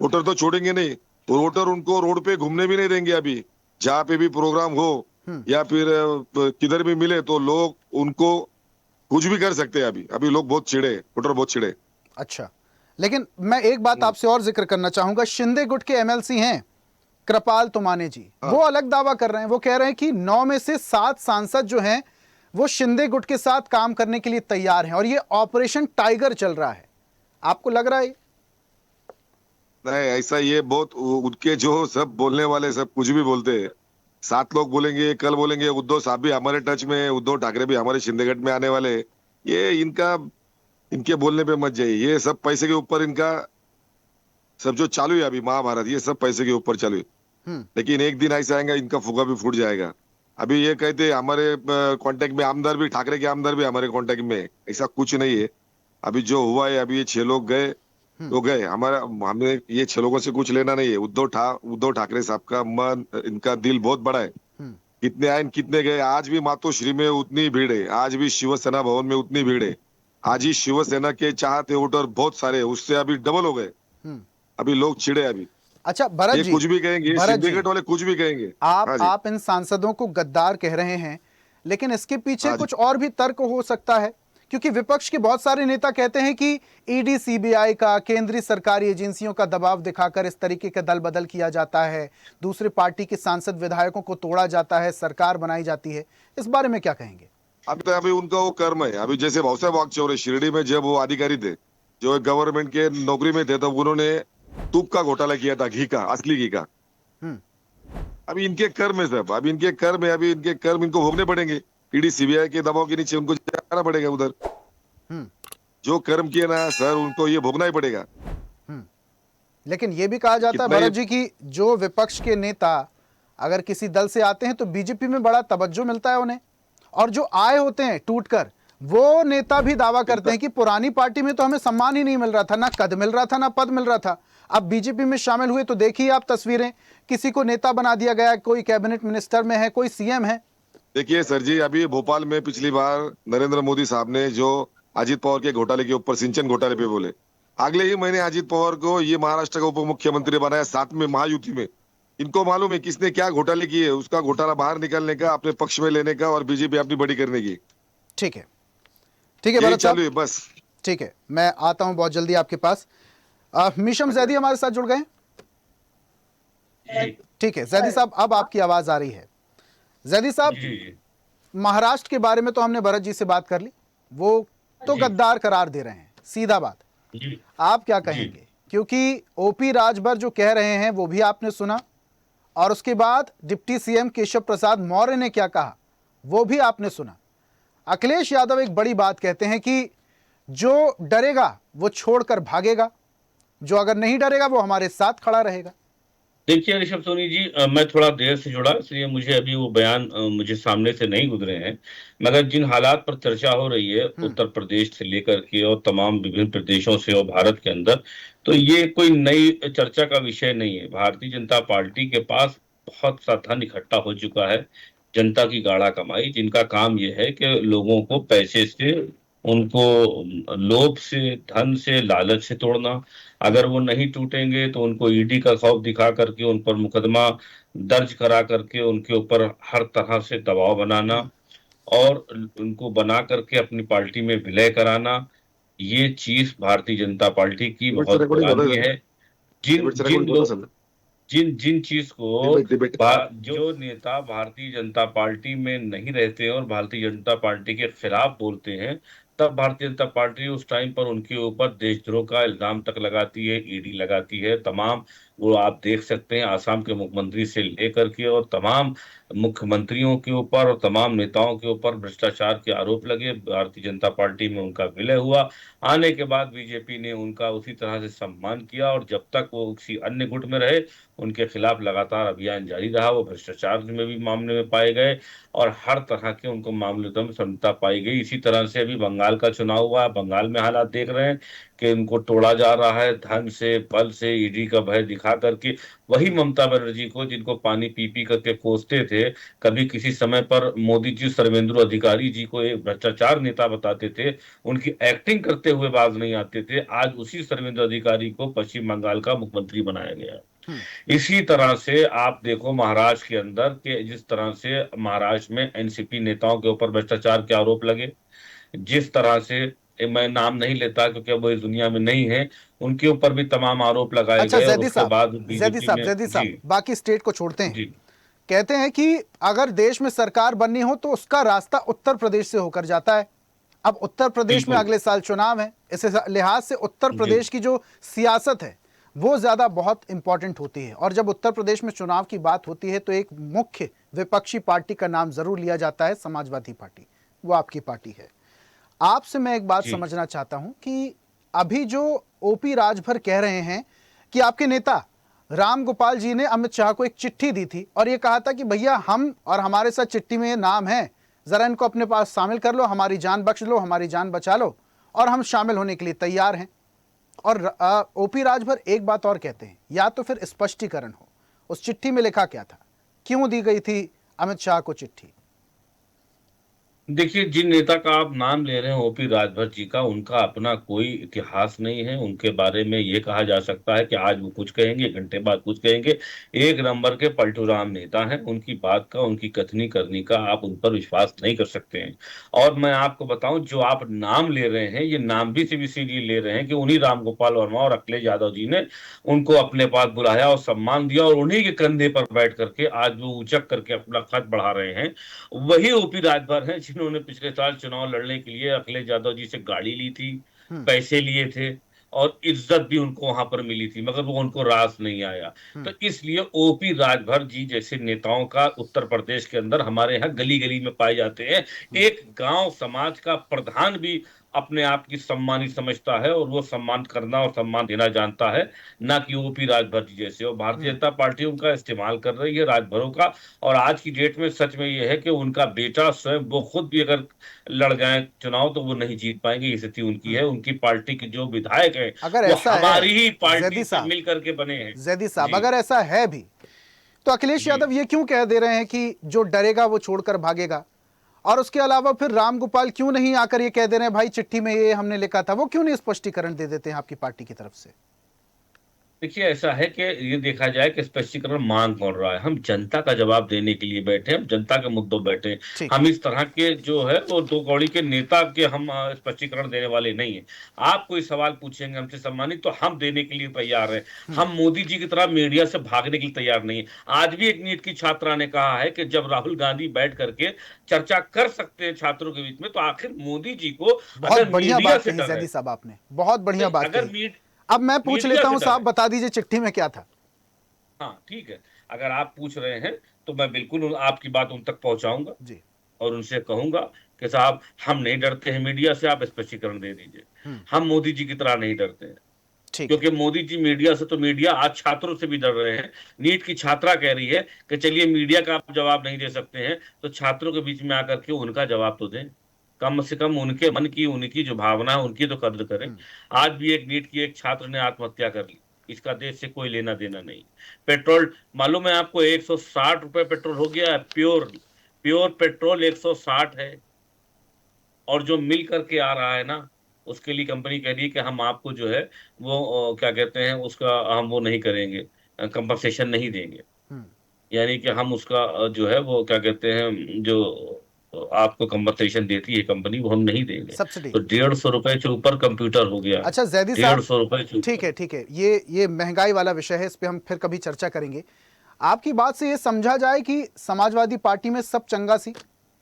वोटर तो छोड़ेंगे नहीं, और वोटर उनको रोड पे घूमने भी नहीं देंगे। अभी जहाँ पे भी प्रोग्राम हो या फिर किधर भी मिले तो लोग उनको कुछ भी कर सकते हैं। अभी लोग बहुत चिड़े, वोटर बहुत चिड़े।
अच्छा, लेकिन मैं एक बात आपसे और जिक्र करना चाहूंगा। शिंदे गुट के एमएलसी हैं कृपाल तुमाने जी, वो अलग दावा कर रहे हैं। वो कह रहे हैं कि 9 में से 7 सांसद जो हैं वो शिंदे गुट के साथ काम करने के लिए तैयार हैं और ये ऑपरेशन टाइगर चल रहा है। आपको लग रहा है?
नहीं, ऐसा ये बहुत उनके जो सब बोलने वाले सब कुछ भी बोलते हैं। 7 लोग बोलेंगे, कल बोलेंगे उद्धव साहब भी हमारे टच में, उद्धव ठाकरे भी हमारे शिंदेगढ़ में आने वाले। ये इनके बोलने पे मत जाइए। ये सब पैसे के ऊपर इनका सब जो चालू है अभी महाभारत, ये सब पैसे के ऊपर चालू है। लेकिन एक दिन ऐसा आएगा इनका फुगा भी फूट जाएगा। अभी ये कहते हमारे कांटेक्ट में आमदार भी, ठाकरे के आमदार भी हमारे कांटेक्ट में, ऐसा कुछ नहीं है। अभी जो हुआ है, अभी ये 6 लोग गए तो गए। हमने ये 6 लोगों से कुछ लेना नहीं है। उद्धव ठाकरे साहब का मन, इनका दिल बहुत बड़ा है। कितने आए कितने गए, आज भी मातोश्री में उतनी भीड़ है, आज भी शिवसेना भवन में उतनी भीड़ है। आज ही शिवसेना के चाहते वोटर बहुत सारे, उससे अभी डबल हो गए। अभी लोग चिड़े अभी।
अच्छा भरत जी,
कुछ भी कहेंगे, सिंडिकेट वाले कुछ भी कहेंगे।
आप इन सांसदों को गद्दार कह रहे हैं, लेकिन इसके पीछे कुछ और भी तर्क हो सकता है, क्योंकि विपक्ष के बहुत सारे नेता कहते हैं कि ईडी, सीबीआई का, केंद्रीय सरकारी एजेंसियों का दबाव दिखाकर इस तरीके का दल बदल किया जाता है, दूसरे पार्टी के सांसद विधायकों को तोड़ा जाता है, सरकार बनाई जाती है। इस बारे में क्या कहेंगे?
अभी उनका वो कर्म है। अभी जैसे भाऊसाहेब वागचौरे शिरडी में जब वो अधिकारी थे, जो गवर्नमेंट के नौकरी में थे, तब उन्होंने तुप का घोटाला किया था, घी का, असली घी का। अभी इनके कर्म है सब, अभी इनके कर्म है, अभी इनके कर्म इनको भोगने पड़ेंगे। ईडी सीबीआई के दबाव के नीचे उनको जाना पड़ेगा उधर। जो कर्म किए ना सर, उनको ये भोगना ही पड़ेगा।
लेकिन ये भी कहा जाता है भरत जी की जो विपक्ष के नेता अगर किसी दल से आते हैं तो बीजेपी में बड़ा तवज्जो मिलता है उन्हें, और जो आए होते हैं टूटकर, वो नेता भी दावा करते हैं कि पुरानी पार्टी में तो हमें सम्मान ही नहीं मिल रहा था, ना कद मिल रहा था, ना पद मिल रहा था। अब बीजेपी में शामिल हुए तो देखिए आप तस्वीरें, किसी को नेता बना दिया गया, कोई कैबिनेट मिनिस्टर में है, कोई सीएम है।
देखिए सर जी, अभी भोपाल में पिछली बार नरेंद्र मोदी साहब ने जो अजीत पवार के घोटाले के ऊपर, सिंचन घोटाले पे बोले, अगले ही महीने अजीत पवार को ये महाराष्ट्र का उप मुख्यमंत्री बनाया, साथ में महायुति में। इनको मालूम है किसने क्या घोटाले किए, उसका घोटाला बाहर निकालने का, अपने पक्ष में लेने का और बीजेपी अपनी बड़ी करने की।
ठीक है, ठीक है भरत
चालू है बस।
ठीक है, मैं आता हूं बहुत जल्दी आपके पास। मीशम जैदी हमारे साथ जुड़ गए। ठीक है जैदी साहब, अब आपकी आवाज आ रही है। जैदी साहब, महाराष्ट्र के बारे में तो हमने भरत जी से बात कर ली, वो तो गद्दार करार दे रहे हैं, सीधा बात। आप क्या कहेंगे? क्योंकि ओपी राजभर जो कह रहे हैं वो भी आपने सुना, और उसके बाद डिप्टी सीएम केशव प्रसाद मौर्य ने क्या कहा वो भी आपने सुना। अखिलेश यादव एक बड़ी बात कहते हैं कि जो डरेगा वो छोड़कर भागेगा, जो अगर नहीं डरेगा वो हमारे साथ खड़ा रहेगा।
देखिए ऋषभ सोनी जी, मैं थोड़ा देर से जुड़ा इसलिए मुझे अभी वो बयान मुझे सामने से नहीं गुजरे हैं, मगर जिन हालात पर चर्चा हो रही है उत्तर प्रदेश से लेकर के और तमाम विभिन्न प्रदेशों से और भारत के अंदर, तो ये कोई नई चर्चा का विषय नहीं है। भारतीय जनता पार्टी के पास बहुत सा धन इकट्ठा हो चुका है, जनता की गाढ़ा कमाई, जिनका काम यह है कि लोगों को पैसे से, उनको लोभ से, धन से, लालच से तोड़ना। अगर वो नहीं टूटेंगे तो उनको ईडी का खौफ दिखा करके उन पर मुकदमा दर्ज करा करके उनके ऊपर हर तरह से दबाव बनाना और उनको बना करके अपनी पार्टी में विलय कराना, ये चीज भारतीय जनता पार्टी की बहुत पुरानी है। जिन चीज को जो नेता भारतीय जनता पार्टी में नहीं रहते और भारतीय जनता पार्टी के खिलाफ बोलते हैं, तब भारतीय जनता पार्टी उस टाइम पर उनके ऊपर देशद्रोह का इल्जाम तक लगाती है, ईडी लगाती है। तमाम वो आप देख सकते हैं, आसाम के मुख्यमंत्री से लेकर के और तमाम मुख्यमंत्रियों के ऊपर और तमाम नेताओं के ऊपर भ्रष्टाचार के आरोप लगे। भारतीय जनता पार्टी में उनका विलय हुआ, आने के बाद बीजेपी ने उनका उसी तरह से सम्मान किया और जब तक वो किसी अन्य गुट में रहे उनके खिलाफ लगातार अभियान जारी रहा। वो भ्रष्टाचार में भी मामले में पाए गए और हर तरह के उनको मामलों में संता पाई गई। इसी तरह से अभी बंगाल का चुनाव हुआ, बंगाल में हालात देख रहे हैं कि उनको तोड़ा जा रहा है धन से, बल से, ईडी का भय दिखा करके। वही ममता बनर्जी को जिनको पानी पी पी करके कोसते थे, कभी किसी समय पर मोदी जी सर्वेंद्र अधिकारी जी को एक भ्रष्टाचार नेता बताते थे, उनकी एक्टिंग करते हुए बाज नहीं आते थे, आज उसी सर्वेंद्र अधिकारी को पश्चिम बंगाल का मुख्यमंत्री बनाया गया। इसी तरह से आप देखो महाराष्ट्र के अंदर के जिस तरह से महाराष्ट्र में एनसीपी नेताओं के ऊपर भ्रष्टाचार के आरोप लगे, जिस तरह से मैं नाम नहीं लेता क्योंकि वो इस दुनिया में नहीं है, उनके ऊपर भी तमाम आरोप लगाए गए।
जैदी साहब, बाकी स्टेट को छोड़ते हैं, कहते हैं कि अगर देश में सरकार बननी हो तो उसका रास्ता उत्तर प्रदेश से होकर जाता है। अब उत्तर प्रदेश में अगले साल चुनाव है, इस लिहाज से उत्तर प्रदेश की जो सियासत है वो ज्यादा बहुत इंपॉर्टेंट होती है, और जब उत्तर प्रदेश में चुनाव की बात होती है तो एक मुख्य विपक्षी पार्टी का नाम जरूर लिया जाता है, समाजवादी पार्टी। वो आपकी पार्टी है। आपसे मैं एक बात समझना चाहता हूं कि अभी जो ओपी राजभर कह रहे हैं कि आपके नेता राम गोपाल जी ने अमित शाह को एक चिट्ठी दी थी और ये कहा था कि भैया हम और हमारे साथ चिट्ठी में ये नाम है, जरा इनको अपने पास शामिल कर लो, हमारी जान बख्श लो, हमारी जान बचा लो, और हम शामिल होने के लिए तैयार हैं। और ओपी राजभर एक बात और कहते हैं, या तो फिर स्पष्टीकरण हो, उस चिट्ठी में लिखा क्या था, क्यों दी गई थी अमित शाह को चिट्ठी?
देखिए, जिन नेता का आप नाम ले रहे हैं ओपी राजभर जी का, उनका अपना कोई इतिहास नहीं है। उनके बारे में ये कहा जा सकता है कि आज वो कुछ कहेंगे, घंटे बाद कुछ कहेंगे। एक नंबर के पलटूराम नेता हैं। उनकी बात का, उनकी कथनी करनी का आप उन पर विश्वास नहीं कर सकते हैं। और मैं आपको बताऊं, जो आप नाम ले रहे हैं, ये नाम भी सिर्फ इसीलिए ले रहे हैं कि उन्हीं राम गोपाल वर्मा और अखिलेश यादव जी ने उनको अपने पास बुलाया और सम्मान दिया और उन्हीं के कंधे पर बैठ करके आज वो उचक करके अपना कद बढ़ा रहे हैं। वही ओपी राजभर हैं जिन्होंने पिछले साल चुनाव लड़ने के लिए अखिलेश यादव जी से गाड़ी ली थी, पैसे लिए थे और इज्जत भी उनको वहां पर मिली थी, मगर वो उनको रास नहीं आया। तो इसलिए ओपी राजभर जी जैसे नेताओं का उत्तर प्रदेश के अंदर हमारे यहाँ गली गली में पाए जाते हैं। एक गांव समाज का प्रधान भी अपने आप की सम्मानित समझता है और वो सम्मान करना और सम्मान देना जानता है, ना कि ओपी राजभर जी जैसे। और भारतीय जनता पार्टी उनका इस्तेमाल कर रही है राजभरों का। और आज की डेट में सच में ये है कि उनका बेटा स्वयं वो खुद भी अगर लड़ जाए चुनाव तो वो नहीं जीत पाएंगे, ये स्थिति उनकी है। उनकी पार्टी के जो विधायक है वो हमारी ही पार्टी से मिल करके बने हैं।
जैदी साहब, अगर ऐसा है भी तो अखिलेश यादव ये क्यों कह दे रहे हैं कि जो डरेगा वो छोड़कर भागेगा? और उसके अलावा फिर राम गोपाल क्यों नहीं आकर ये कह दे रहे हैं भाई चिट्ठी में ये हमने लिखा था? वो क्यों नहीं स्पष्टीकरण दे देते हैं आपकी पार्टी की तरफ से?
देखिए ऐसा है कि ये देखा जाए कि स्पष्टीकरण मांग कौन रहा है। हम जनता का जवाब देने के लिए बैठे हैं, हम जनता के मुद्दों पर बैठे हैं।
ठीक।
हम इस तरह के जो है वो दो कौड़ी के नेता के हम स्पष्टीकरण देने वाले नहीं है। आप कोई सवाल पूछेंगे हमसे सम्मानित तो हम देने के लिए तैयार हैं। हम मोदी जी की तरह मीडिया से भागने के लिए तैयार नहीं है। आज भी एक नीट की छात्रा ने कहा है कि जब राहुल गांधी बैठ करके चर्चा कर सकते हैं छात्रों के बीच में, तो आखिर मोदी जी को
बहुत
अगर
बढ़िया
मीडिया
बात
से
कही
डर है,
जैदी साहब, आपने बहुत बढ़िया बात
अगर
कही। अब मैं पूछ
मीडिया
लेता
से
हूं
डर
साहब,
है।
बता दीजिए चिट्ठी में क्या था।
हाँ ठीक है, अगर आप पूछ रहे हैं तो मैं बिल्कुल आपकी बात उन तक पहुंचाऊंगा
जी।
और उनसे कहूंगा कि साहब हम नहीं डरते हैं मीडिया से, आप स्पष्टीकरण दे दीजिए। हम मोदी जी की तरह नहीं डरते हैं,
ठीक है।
क्योंकि मोदी जी मीडिया से, तो मीडिया आज छात्रों से भी डर रहे हैं। नीट की छात्रा कह रही है कि चलिए मीडिया का आप जवाब नहीं दे सकते हैं तो छात्रों के बीच में आकर के उनका जवाब तो दें, कम से कम उनके मन की, उनकी जो भावना है उनकी तो कद्र करें। आज भी एक नीट की एक छात्र ने आत्महत्या कर ली, इसका देश से कोई लेना देना नहीं। पेट्रोल मालूम है आपको, 160 रुपए पेट्रोल हो गया है, प्योर पेट्रोल 160 है। और जो मिल करके आ रहा है ना, उसके लिए कंपनी कह रही है कि हम आपको जो है वो क्या कहते हैं उसका हम वो नहीं करेंगे, कंपनसेशन नहीं देंगे। यानी कि हम उसका जो है वो क्या कहते हैं जो आपको कंपनसेशन देती है कंपनी, वो हम नहीं देंगे।
सब्सिडी।
तो 150 रुपए से ऊपर कंप्यूटर हो गया।
अच्छा जैदी साहब,
150 रुपए से
ठीक है ठीक है, ये महंगाई वाला विषय है, इस पे हम फिर कभी चर्चा करेंगे। आपकी बात से ये समझा जाए कि समाजवादी पार्टी में सब चंगा सी।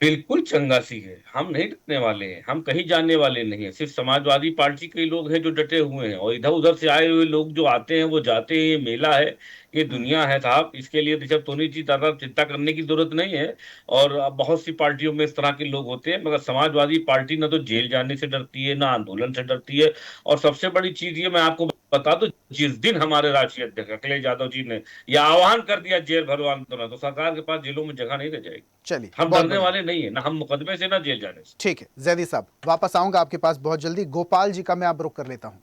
बिल्कुल चंगासी है, हम नहीं डरने वाले हैं, हम कहीं जाने वाले नहीं है। सिर्फ समाजवादी पार्टी के लोग हैं जो डटे हुए हैं, और इधर उधर से आए हुए लोग जो आते हैं वो जाते हैं। ये मेला है, ये दुनिया है साहब, इसके लिए ऋषभ सोनी जी ज्यादा चिंता करने की जरूरत नहीं है। और अब बहुत सी पार्टियों में इस तरह के लोग होते हैं, मगर समाजवादी पार्टी ना तो जेल जाने से डरती है, ना आंदोलन से डरती है। और सबसे बड़ी चीज ये मैं आपको बता दो, जिस दिन हमारे राष्ट्रीय अध्यक्ष अखिलेश यादव जी ने यह आह्वान कर दिया जेल भरो आंदोलन, तो सरकार के पास जेलों में जगह नहीं रह जाएगी।
चलिए,
हम
बहुत
डरने
बढ़िया।
वाले नहीं है, ना हम मुकदमे से ना जेल जाने से।
ठीक है जैदी साहब, वापस आऊंगा आपके पास बहुत जल्दी। गोपाल जी का मैं अब रुक कर लेता हूं।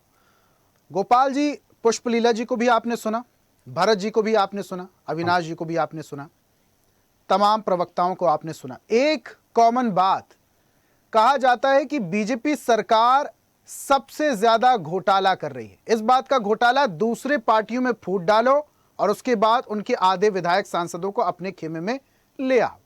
गोपाल जी, पुष्पलीला जी को भी आपने सुना, भरत जी को भी आपने सुना, अविनाश जी को भी आपने सुना, तमाम प्रवक्ताओं को आपने सुना। एक कॉमन बात कहा जाता है कि बीजेपी सरकार सबसे ज्यादा घोटाला कर रही है। इस बात का घोटाला दूसरे पार्टियों में फूट डालो और उसके बाद उनके आधे विधायक सांसदों को अपने खेमे में ले आओ।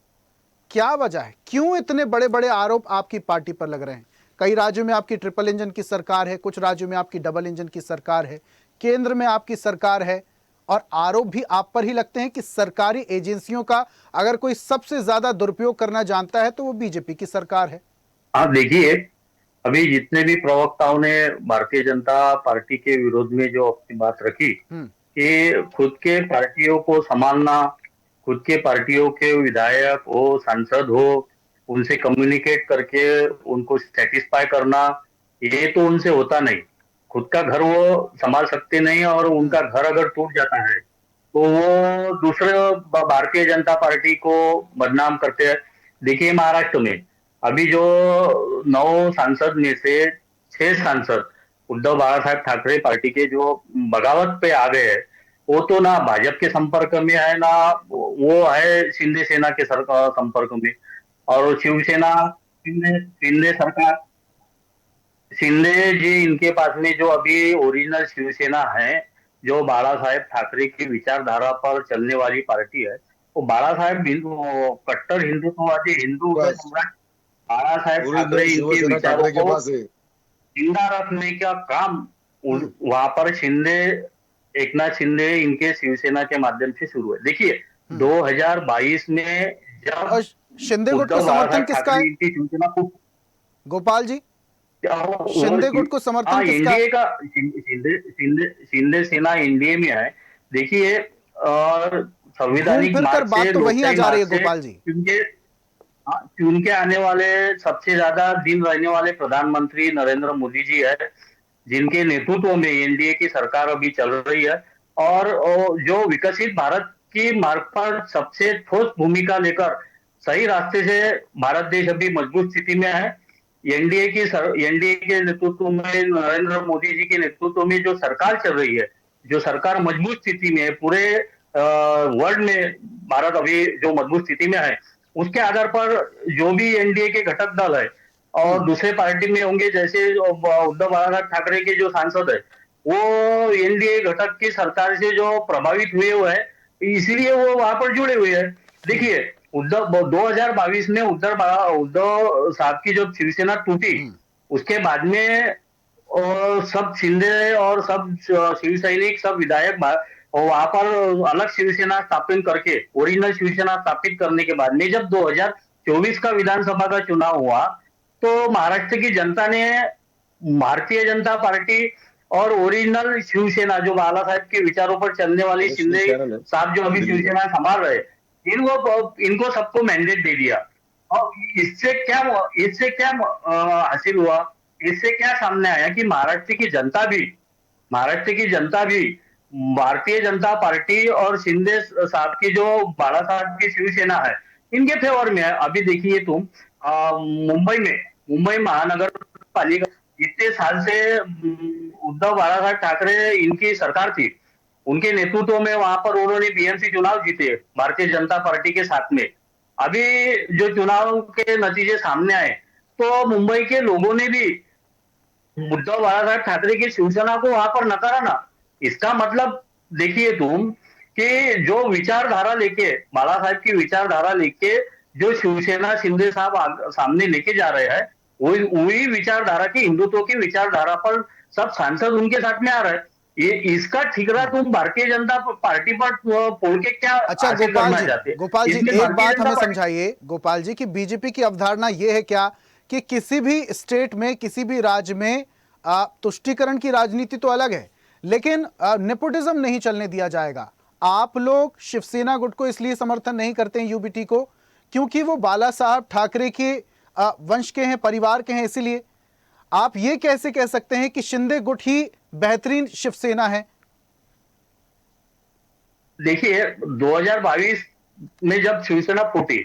क्या वजह है, क्यों इतने बड़े बड़े आरोप आपकी पार्टी पर लग रहे हैं? कई राज्यों में आपकी ट्रिपल इंजन की सरकार है, कुछ राज्यों में आपकी डबल इंजन की सरकार है, केंद्र में आपकी सरकार है, और आरोप भी आप पर ही लगते हैं कि सरकारी एजेंसियों का अगर कोई सबसे ज्यादा दुरुपयोग करना जानता है तो वो बीजेपी की सरकार है।
आप देखिए, अभी जितने भी प्रवक्ताओं ने भारतीय जनता पार्टी के विरोध में जो अपनी बात रखी कि खुद के पार्टियों को संभालना, खुद के पार्टियों के विधायक हो, सांसद हो, उनसे कम्युनिकेट करके उनको सेटिस्फाई करना, ये तो उनसे होता नहीं। खुद का घर वो संभाल सकते नहीं, और उनका घर अगर टूट जाता है तो वो दूसरे भारतीय जनता पार्टी को बदनाम करते हैं। देखिए महाराष्ट्र में अभी जो 9 सांसद में से 6 सांसद उद्धव बाला साहेब ठाकरे पार्टी के जो बगावत पे आ गए हैं, वो तो ना भाजपा के संपर्क में है, ना वो है शिंदे सेना के संपर्क में। और शिवसेना, शिंदे सरकार, शिंदे जी इनके पास में जो अभी ओरिजिनल शिवसेना है, जो बाला साहेब ठाकरे की विचारधारा पर चलने वाली पार्टी है, वो बाला साहेब कट्टर हिंदुत्ववादी हिंदू सम्राट बाला साहेब ठाकरे इनके विचारों को जिंदा रखने का काम वहां पर शिंदे, एकनाथ शिंदे इनके शिवसेना के माध्यम से शुरू है। देखिए 2022 में जब
शिंदे गुट को समर्थन किसका है?
इनकी शिवसेना को,
गोपाल जी, शिंदे गुट को समर्थन किसका?
एनडीए का, शिंदे सेना एनडीए में है। देखिए, और संवैधानिक
बात तो वही आ जा रही है गोपाल जी,
उनके आने वाले सबसे ज्यादा दिन रहने वाले प्रधानमंत्री नरेंद्र मोदी जी है, जिनके नेतृत्व में एनडीए की सरकार अभी चल रही है। और जो विकसित भारत की मार्ग पर सबसे ठोस भूमिका लेकर सही रास्ते से भारत देश अभी मजबूत स्थिति में है। एनडीए के नेतृत्व में, नरेंद्र मोदी जी के नेतृत्व में जो सरकार चल रही है, जो सरकार मजबूत स्थिति में है, पूरे वर्ल्ड में भारत अभी जो मजबूत स्थिति में है, उसके आधार पर जो भी एनडीए के घटक दल है और दूसरे पार्टी में होंगे, जैसे उद्धव बाला ठाकरे के जो सांसद है, वो एनडीए घटक की सरकार से जो प्रभावित हुए हुए हैं, इसलिए वो वहां पर जुड़े हुए हैं। देखिए, उद्धव 2022 में उद्धव साहब की जो शिवसेना टूटी, उसके बाद में और सब शिंदे और सब शिव सैनिक, सब विधायक वहां पर अलग शिवसेना स्थापित करके, ओरिजिनल शिवसेना स्थापित करने के बाद में जब 2024 का विधानसभा का चुनाव हुआ, तो महाराष्ट्र की जनता ने भारतीय जनता पार्टी और ओरिजिनल शिवसेना, जो बाला साहब के विचारों पर चलने वाली शिंदे साहब जो अभी शिवसेना संभाल रहे, इनको सबको मैंडेट दे दिया। और इससे क्या हासिल हुआ, इससे क्या सामने आया कि महाराष्ट्र की जनता भी भारतीय जनता पार्टी और शिंदे साहब की जो बाला साहब की शिवसेना है, इनके फेवर में है। अभी देखिए तुम, मुंबई महानगर पालिका, इतने साल से उद्धव बाला ठाकरे इनकी सरकार थी, उनके नेतृत्व में वहां पर उन्होंने बीएमसी चुनाव जीते भारतीय जनता पार्टी के साथ में। अभी जो चुनाव के नतीजे सामने आए, तो मुंबई के लोगों ने भी उद्धव बाला ठाकरे की शिवसेना को वहां पर नकारा ना। इसका मतलब देखिए तुम कि जो विचारधारा लेके, बाला साहब की विचारधारा लेके जो शिवसेना शिंदे साहब सामने लेके जा रहे हैं, वही विचारधारा की, हिंदुत्व की विचारधारा पर सब सांसद उनके साथ में आ रहे हैं। ये इसका ठिकरा तुम भारतीय जनता पार्टी पर पोल के क्या
अच्छा गोपाल जी एक बात हमें समझाइए गोपाल जी, कि बीजेपी की अवधारणा ये है क्या कि किसी भी स्टेट में, किसी भी राज्य में तुष्टीकरण की राजनीति तो अलग है, लेकिन नेपोटिज्म नहीं चलने दिया जाएगा। आप लोग शिवसेना गुट को इसलिए समर्थन नहीं करते हैं, यूबीटी को, क्योंकि वो बाला साहब ठाकरे के वंश के हैं, परिवार के हैं, इसीलिए आप ये कैसे कह सकते हैं कि शिंदे गुट ही बेहतरीन शिवसेना है?
देखिए, 2022 में जब शिवसेना फूटी,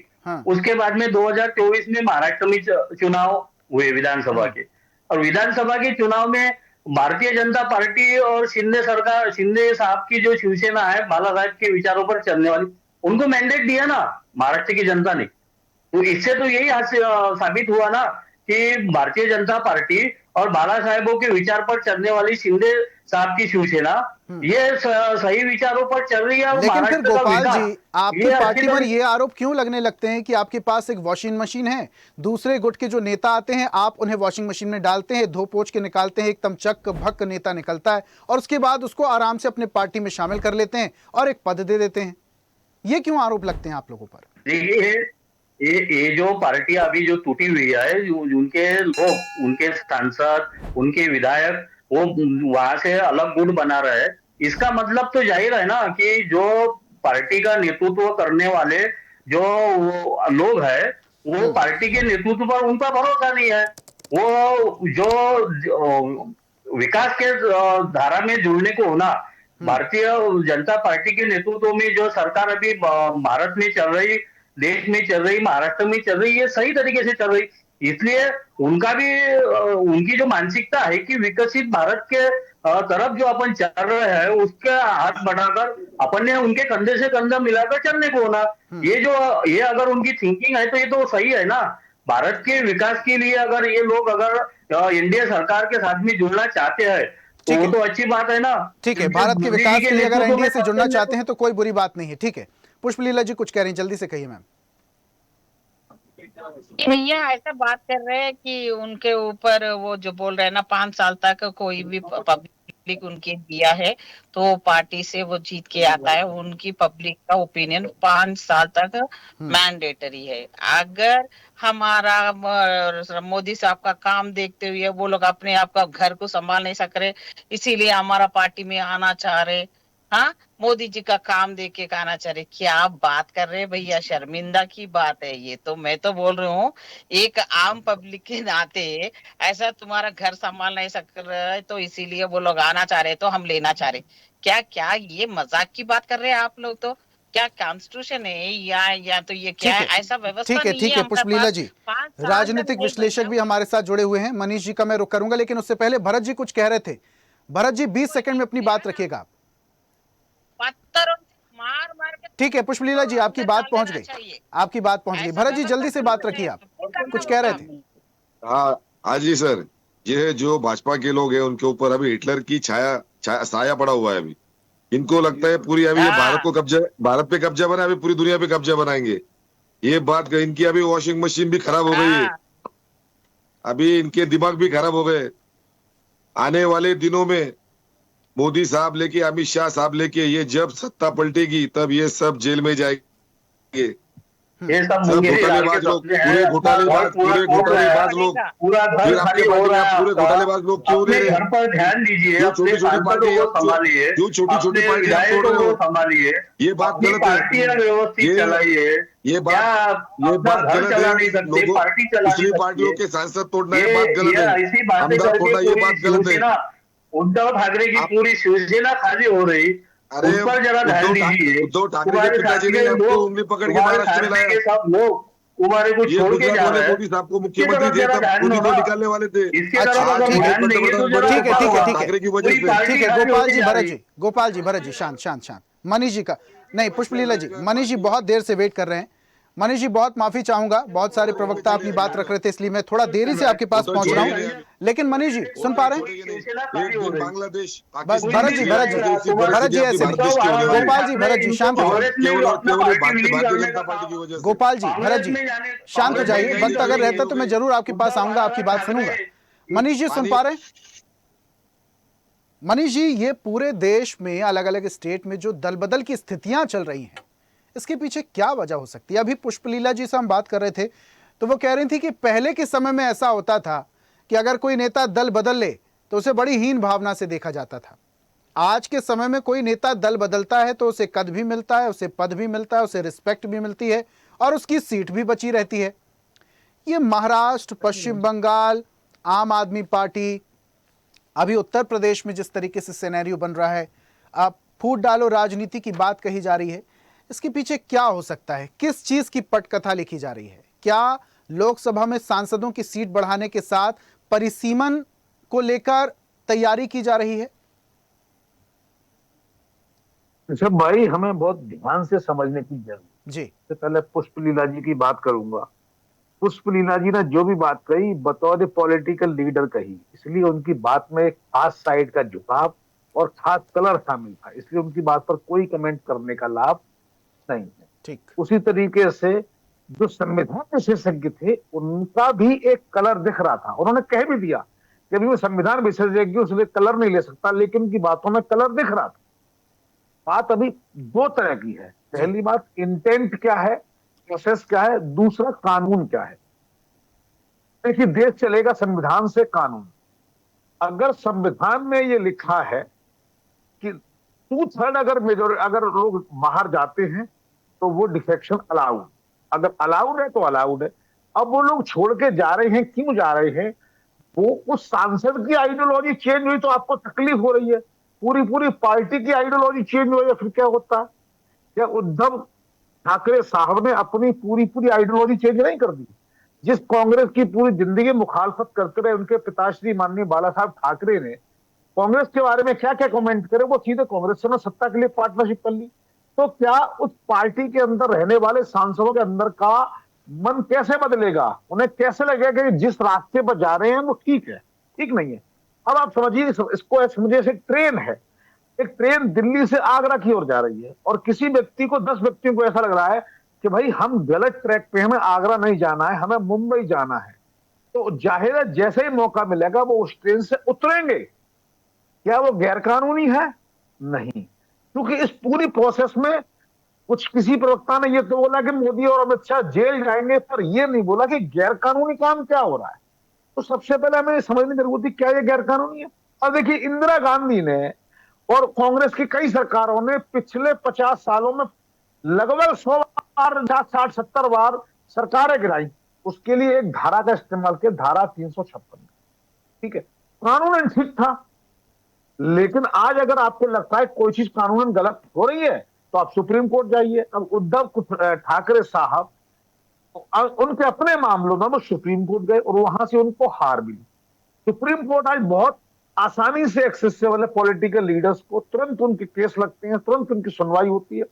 उसके बाद में 2024 में महाराष्ट्र में चुनाव हुए विधानसभा के, और विधानसभा के चुनाव में भारतीय जनता पार्टी और शिंदे साहब की जो शिवसेना है, बाला साहब के विचारों पर चलने वाली, उनको मैंडेट दिया ना महाराष्ट्र की जनता ने। तो इससे तो यही साबित हुआ ना कि भारतीय जनता पार्टी और बाला साहेबों के विचार पर चलने वाली शिंदे साहब की शिवसेना ये सही विचारों पर चल रही है।
लेकिन फिर गोपाल जी, आपकी पार्टी पर ये आरोप क्यों लगने लगते हैं कि आपके पास एक वॉशिंग मशीन है, दूसरे गुट के जो नेता आते हैं आप उन्हें वॉशिंग मशीन में डालते हैं, धो पोंछ के निकालते हैं, एकदम चक भक नेता निकलता है, और उसके बाद उसको आराम से अपने पार्टी में शामिल कर लेते हैं और एक पद दे देते हैं? ये क्यों आरोप लगते हैं आप लोगों पर?
ये जो पार्टी अभी जो टूटी हुई है, उनके लोग, उनके सांसद, उनके विधायक वो वहां से अलग गुट बना रहे हैं, इसका मतलब तो जाहिर है ना कि जो पार्टी का नेतृत्व करने वाले जो लोग हैं, वो पार्टी के नेतृत्व पर उनका भरोसा नहीं है। वो जो विकास के धारा में जुड़ने को होना, भारतीय जनता पार्टी के नेतृत्व में जो सरकार अभी भारत में चल रही, देश में चल रही, महाराष्ट्र में चल रही, ये सही तरीके से चल रही, इसलिए उनका भी उनकी जो मानसिकता है कि विकसित भारत के तरफ जो अपन चल रहे हैं, उसके हाथ बढ़ाकर अपन ने उनके कंधे से कंधा मिलाकर चलने को होना। ये अगर उनकी थिंकिंग है तो ये तो सही है ना। भारत के विकास के लिए अगर ये लोग अगर एनडीए सरकार के साथ में जुड़ना चाहते हैं तो वो तो अच्छी बात है ना।
ठीक है, भारत के विकास के लिए अगर एनडीए से जुड़ना चाहते हैं तो कोई बुरी बात नहीं है। ठीक है, पुष्पलीला जी कुछ कह रही हैं, जल्दी से कहिए मैम।
भैया ऐसा बात कर रहे हैं कि उनके ऊपर वो जो बोल रहे हैं ना 5 साल तक कोई भी पब्लिक उनके दिया है तो पार्टी से वो जीत के आता है, उनकी पब्लिक का ओपिनियन 5 साल तक मैंडेटरी है। अगर हमारा मोदी साहब का काम देखते हुए वो लोग अपने आप का घर को संभाल नहीं सक रहे, इसीलिए हमारा पार्टी में आना चाह रहे, हाँ मोदी जी का काम देख के कहना चाह रहे। क्या आप बात कर रहे हैं भैया, शर्मिंदा की बात है ये तो। मैं तो बोल रही हूँ एक आम पब्लिक के नाते ऐसा तुम्हारा घर संभाल नहीं सक रहे तो इसीलिए वो लोग आना चाह रहे तो हम लेना चाह रहे। क्या ये मजाक की बात कर रहे हैं आप लोग? तो क्या कॉन्स्टिट्यूशन है या तो ये क्या है? ऐसा व्यवस्था नहीं है।
ठीक है पुष्पलीला जी, राजनीतिक विश्लेषक भी हमारे साथ जुड़े हुए हैं, मनीष जी का मैं रुख करूंगा, लेकिन उससे पहले भरत जी कुछ कह रहे थे। भरत जी 20 सेकंड में अपनी बात रखिएगा।
मार के
ठीक है पुष्पलीला जी, आपकी बात पहुंच गई, आपकी बात पहुंच गई। भरत जी जल्दी से बात रखिए, आप कुछ कह रहे थे।
हाँ जी सर, ये जो भाजपा के लोग हैं उनके ऊपर अभी हिटलर की साया पड़ा हुआ है। अभी इनको लगता है पूरी अभी ये भारत पे कब्जा बना, अभी पूरी दुनिया पे कब्जा बनाएंगे। ये बात इनकी अभी वॉशिंग मशीन भी खराब हो गई है, अभी इनके दिमाग भी खराब हो गए। आने वाले दिनों में मोदी साहब लेके, अमित शाह साहब लेके, ये जब सत्ता पलटेगी तब ये सब जेल में जाएंगे।
ये सब
सब घोटालेबाज लोग, पूरे घोटालेबाज लोग, फिर आपके पार्टी में पूरे घोटालेबाज लोग क्यों दे रहे हैं?
घर पर ध्यान दीजिए,
जो छोटी छोटी पार्टी संभालिए, जो छोटी छोटी पार्टी आप तोड़ रहे हो,
संभालिए,
ये बात गलत है।
व्यवस्थित चलाइए।
ये बात गलत है। लोगों दूसरी पार्टियों के सांसद तोड़ना ये बात गलत है,
ऐसी बातें
आमदार तोड़ना ये बात गलत है।
उद्धव ठाकरे की पूरी शिवसेना खाली हो रही,
अरे
उस पर जरा ध्यान दीजिए।
उद्धव ठाकरे के पिताजी ने आपको उंगली पकड़ के महाराष्ट्र में लाया।
सब लोग कुमारे को छोड़ के जा रहे हैं।
मोदी साहब को मुख्यमंत्री थे तब मोदी को निकालने वाले थे।
ठीक है गोपाल जी भरत जी शांत। मनीष जी का नहीं, पुष्पलीला जी, मनीष जी बहुत देर से वेट कर रहे हैं। मनीष जी बहुत माफी चाहूंगा, बहुत सारे प्रवक्ता अपनी बात रख रहे थे इसलिए मैं थोड़ा देरी से आपके पास पहुंच रहा हूं। लेकिन मनीष जी सुन पा रहे हैं?
बांग्लादेश,
बस भरत जी ऐसे गोपाल जी भरत जी शांत हो जाइए। गोपाल जी भरत जी शांत हो जाइए। वक्त अगर रहता तो मैं जरूर आपके पास आऊंगा, आपकी बात सुनूंगा। मनीष जी सुन पा रहे हैं? मनीष जी, ये पूरे देश में अलग अलग स्टेट में जो दल बदल की स्थितियां चल रही हैं, इसके पीछे क्या वजह हो सकती है? अभी पुष्पलीला जी से हम बात कर रहे थे तो वो कह रही थी कि पहले के समय में ऐसा होता था कि अगर कोई नेता दल बदल ले तो उसे बड़ी हीन भावना से देखा जाता था। आज के समय में कोई नेता दल बदलता है तो उसे कद भी मिलता है, उसे पद भी मिलता है, उसे रिस्पेक्ट भी मिलती है और उसकी सीट भी बची रहती है। ये महाराष्ट्र, पश्चिम बंगाल, आम आदमी पार्टी, अभी उत्तर प्रदेश में जिस तरीके से सिनेरियो बन रहा है, आप फूट डालो राजनीति की बात कही जा रही है, इसके पीछे क्या हो सकता है? किस चीज की पटकथा लिखी जा रही है? क्या लोकसभा में सांसदों की सीट बढ़ाने के साथ परिसीमन को लेकर तैयारी की जा रही है?
अच्छा भाई, हमें बहुत ध्यान से समझने की जरूरत
जी।
तो पहले पुष्पलीला जी की बात करूंगा। पुष्पलीला जी ने जो भी बात कही बतौर पॉलिटिकल लीडर कही, इसलिए उनकी बात में एक खास साइड का झुकाव और खास कलर शामिल था, इसलिए उनकी बात पर कोई कमेंट करने का लाभ नहीं है।
ठीक
उसी तरीके से जो संविधान विशेषज्ञ थे उनका भी एक कलर दिख रहा था। उन्होंने कह भी दिया कि अभी वो संविधान विशेषज्ञ उसलिए कलर नहीं ले सकता, लेकिन उनकी बातों में कलर दिख रहा था। बात अभी दो तरह की है। पहली बात इंटेंट क्या है, प्रोसेस क्या है, दूसरा कानून क्या है। देखिए, देश चलेगा संविधान से, कानून। अगर संविधान में ये लिखा है कि 2/3 अगर लोग बाहर जाते हैं तो वो डिफेक्शन अलाउड, अगर अलाउड है तो अलाउड है। अब वो लोग छोड़ के जा रहे हैं, क्यों जा रहे हैं? वो उस सांसद की आइडियोलॉजी चेंज हुई तो आपको तकलीफ हो रही है, पूरी पार्टी की आइडियोलॉजी चेंज हो रही है, फिर क्या होता है? क्या उद्धव ठाकरे साहब ने अपनी पूरी आइडियोलॉजी चेंज नहीं कर दी? जिस कांग्रेस की पूरी जिंदगी मुखालफत करते रहे उनके पिताश्री माननीय बाला साहब ठाकरे ने कांग्रेस के बारे में क्या क्या कमेंट करे, वो सीधे कांग्रेस से सत्ता के लिए पार्टनरशिप कर ली। तो क्या उस पार्टी के अंदर रहने वाले सांसदों के अंदर का मन कैसे बदलेगा? उन्हें कैसे लगेगा कि जिस रास्ते पर जा रहे हैं वो ठीक है? ठीक नहीं है। अब आप समझिए, इसको समझिए एक ट्रेन है, एक ट्रेन दिल्ली से आगरा की ओर जा रही है और किसी व्यक्ति को 10 व्यक्तियों को ऐसा लग रहा है कि भाई हम गलत ट्रैक पे, हमें आगरा नहीं जाना है, हमें मुंबई जाना है। तो जाहिर है जैसे ही मौका मिलेगा वो उस ट्रेन से उतरेंगे। क्या वो गैरकानूनी है? नहीं, क्योंकि इस पूरी प्रोसेस में कुछ किसी प्रवक्ता ने ये तो बोला कि मोदी और अमित शाह जेल जाएंगे, पर ये नहीं बोला कि गैरकानूनी काम क्या हो रहा है। तो सबसे पहले हमें समझने की जरूरत है क्या ये गैरकानूनी है। अब देखिए, इंदिरा गांधी ने और कांग्रेस की कई सरकारों ने पिछले 50 सालों में लगभग 100 बार, 60-70 बार सरकारें गिराई। उसके लिए एक धारा का इस्तेमाल किया, धारा 356। ठीक है, कानून ठीक था, लेकिन आज अगर आपको लगता है कोई चीज कानूनन गलत हो रही है तो आप सुप्रीम कोर्ट जाइए। अब उद्धव ठाकरे साहब उनके अपने मामलों में वो सुप्रीम कोर्ट गए और वहां से उनको हार मिली। सुप्रीम कोर्ट आज बहुत आसानी से एक्सेसिबल है पॉलिटिकल लीडर्स को, तुरंत उनके केस लगते हैं, तुरंत उनकी सुनवाई होती है।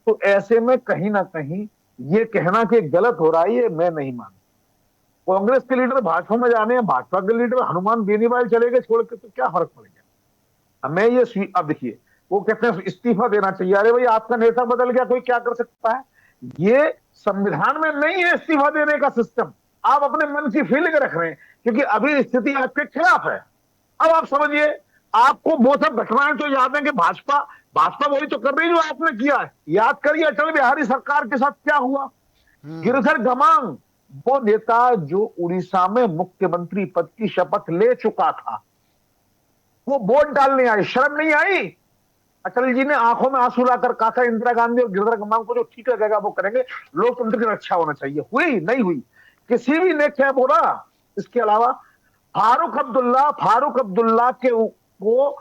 तो ऐसे में कहीं ना कहीं ये कहना कि गलत हो रहा है, ये मैं नहीं मानता। कांग्रेस के लीडर भाजपा में जाने हैं, भाजपा के लीडर हनुमान बेनीवाल चले गए छोड़ के, तो क्या फर्क पड़ गया? मैं ये अब देखिए, वो कहते हैं इस्तीफा देना चाहिए। अरे भाई, आपका नेता बदल गया, कोई क्या कर सकता है? ये संविधान में नहीं है इस्तीफा देने का सिस्टम। आप अपने मन की फीलिंग रख रहे हैं, क्योंकि अभी स्थिति आपके खिलाफ है। अब आप समझिए, आपको वो सब घटनाएं तो याद है कि भाजपा वही तो कर रही जो आपने किया है। याद करिए अटल बिहारी सरकार के साथ क्या हुआ। गिरधर गमांग, वो नेता जो उड़ीसा में मुख्यमंत्री पद की शपथ ले चुका था, वो वोट डालने आई, शर्म नहीं आई? अटल जी ने आंखों में आंसू लाकर कहा था इंदिरा गांधी और गिरधर गमांग को जो ठीक लगेगा वो करेंगे, लोकतंत्र की रक्षा होना चाहिए। हुई नहीं हुई? किसी भी ने क्या बोला? इसके अलावा फारूक अब्दुल्ला के वो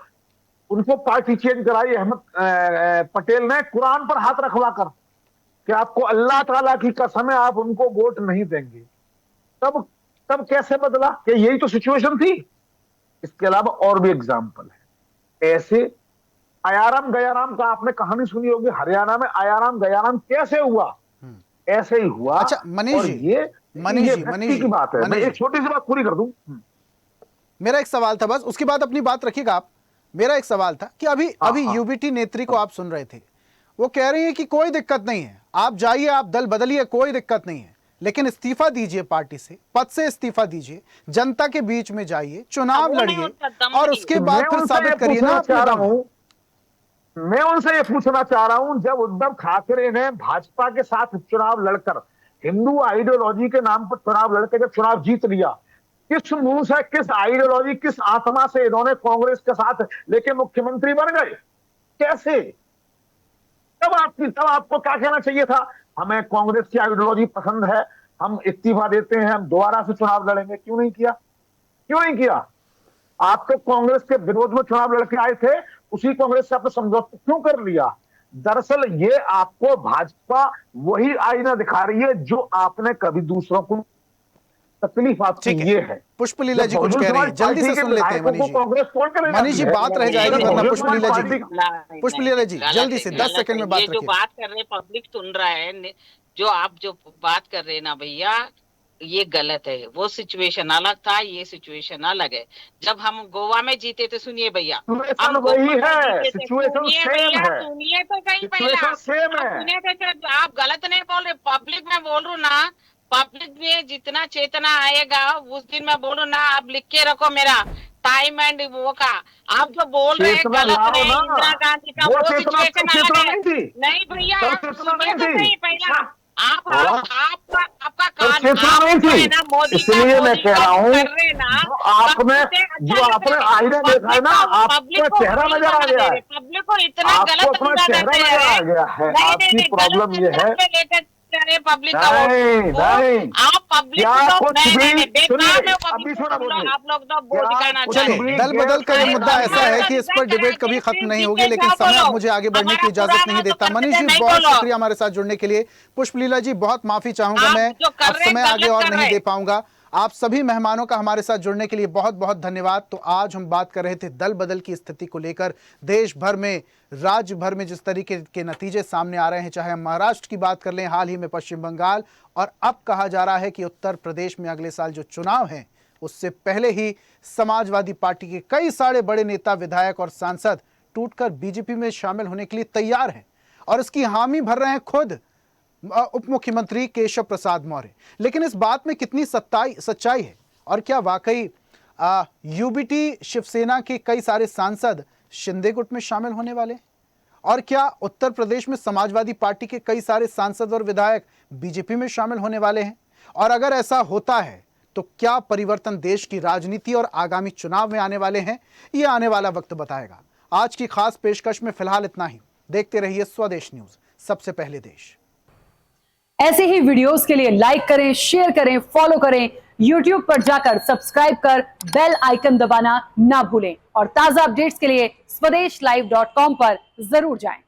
उनको पार्टी चेंज कराई अहमद पटेल ने कुरान पर हाथ रखवा कर कि आपको अल्लाह ताला की कसम है आप उनको वोट नहीं देंगे। तब कैसे बदला? कि यही तो सिचुएशन थी। इसके अलावा और भी एग्जाम्पल है ऐसे। आयाराम गयाराम का आपने कहानी सुनी होगी, हरियाणा में आयाराम गयाराम कैसे हुआ? ऐसे ही हुआ।
अच्छा मनीष जी,
ये मनीष की बात है। मैं एक छोटी सी बात पूरी कर दूं।
मेरा एक सवाल था, बस उसके बाद अपनी बात रखिएगा आप। मेरा एक सवाल था कि अभी यूबीटी नेत्री को आप सुन रहे थे, वो कह रही है कि कोई दिक्कत नहीं है, आप जाइए, आप दल बदलिए, कोई दिक्कत नहीं है, लेकिन इस्तीफा दीजिए पार्टी से, पद से इस्तीफा दीजिए, जनता के बीच में जाइए, चुनाव लड़िए और उसके बाद फिर साबित करिए ना।
मैं उनसे ये पूछना चाह रहा हूं, जब उद्धव ठाकरे ने भाजपा के साथ चुनाव लड़कर, हिंदू आइडियोलॉजी के नाम पर चुनाव लड़कर जब चुनाव जीत लिया, किस मुंह से, किस आइडियोलॉजी, किस आत्मा से इन्होंने कांग्रेस के साथ लेके मुख्यमंत्री बन गए? कैसे? तब आपको क्या कहना चाहिए था? हमें कांग्रेस की आइडियोलॉजी पसंद है, हम इस्तीफा देते हैं, हम दोबारा से चुनाव लड़ेंगे। क्यों नहीं किया? आप तो कांग्रेस के विरोध में चुनाव लड़के आए थे, उसी कांग्रेस से आपने समझौता क्यों कर लिया? दरअसल ये आपको भाजपा वही आईना दिखा रही है जो आपने कभी दूसरों को तकलीफ आपकी ये है।
पुष्पलीला जी कुछ कह रही है, जल्दी से सुन लेते हैं मनीष जी बात रह जाएगी वरना पुष्पलीला जी जल्दी से 10 सेकंड में बात
रखिए। जो बात कर रहे पब्लिक सुन रहा है, जो आप जो बात कर रहे हैं ना भैया, ये गलत है। वो सिचुएशन अलग था, ये सिचुएशन अलग है। जब हम गोवा में जीते थे, सुनिए भैया,
हम वही है, सिचुएशन सेम है।
सुनिए तो कहीं पहला सुनिए तो, आप गलत नहीं बोल रहे, पब्लिक में बोल रहा ना, पब्लिक में जितना चेतना आएगा उस दिन मैं बोलूँ ना, आप लिख के रखो मेरा टाइम एंड वो का। आप जो बोल रहे हैं गलत है, इंदिरा गांधी का वो सिचुएशन अलग है। नहीं भैया, सुनिए तो सही पहला, आपका कान है ना मोदी,
इसलिए मैं कह रहा हूँ जो आपने आईना देखा है ना, आपका चेहरा नजर आ गया है,
पब्लिक को इतना गलत
नजर आ गया है। आपकी प्रॉब्लम ये है,
पब्लिक
आप पब्लिक
आप लोग तो वो दिखाना
चलिए, दल बदल का ये मुद्दा ऐसा है कि इस पर डिबेट कभी खत्म नहीं होगी, लेकिन समय मुझे आगे बढ़ने की इजाजत नहीं देता। मनीष जी बहुत शुक्रिया हमारे साथ जुड़ने के लिए। पुष्पलीला जी बहुत माफी चाहूंगा, मैं अब समय आगे और नहीं दे पाऊंगा। आप सभी मेहमानों का हमारे साथ जुड़ने के लिए बहुत बहुत धन्यवाद। तो आज हम बात कर रहे थे दल बदल की स्थिति को लेकर। देश भर में, राज्य भर में जिस तरीके के नतीजे सामने आ रहे हैं, चाहे हम महाराष्ट्र की बात कर लें, हाल ही में पश्चिम बंगाल, और अब कहा जा रहा है कि उत्तर प्रदेश में अगले साल जो चुनाव हैं उससे पहले ही समाजवादी पार्टी के कई सारे बड़े नेता, विधायक और सांसद टूटकर बीजेपी में शामिल होने के लिए तैयार हैं और इसकी हामी भर रहे हैं खुद उप मुख्यमंत्री केशव प्रसाद मौर्य। लेकिन इस बात में कितनी सच्चाई है और क्या वाकई यूबीटी शिवसेना के कई सारे सांसद शिंदे गुट में शामिल होने वाले, और क्या उत्तर प्रदेश में समाजवादी पार्टी के कई सारे सांसद और विधायक बीजेपी में शामिल होने वाले हैं, और अगर ऐसा होता है तो क्या परिवर्तन देश की राजनीति और आगामी चुनाव में आने वाले हैं, ये आने वाला वक्त बताएगा। आज की खास पेशकश में फिलहाल इतना ही। देखते रहिए स्वदेश न्यूज, सबसे पहले देश।
ऐसे ही वीडियोस के लिए लाइक करें, शेयर करें, फॉलो करें, YouTube पर जाकर सब्सक्राइब कर बेल आइकन दबाना ना भूलें और ताजा अपडेट्स के लिए स्वदेशलाइव.com पर जरूर जाएं।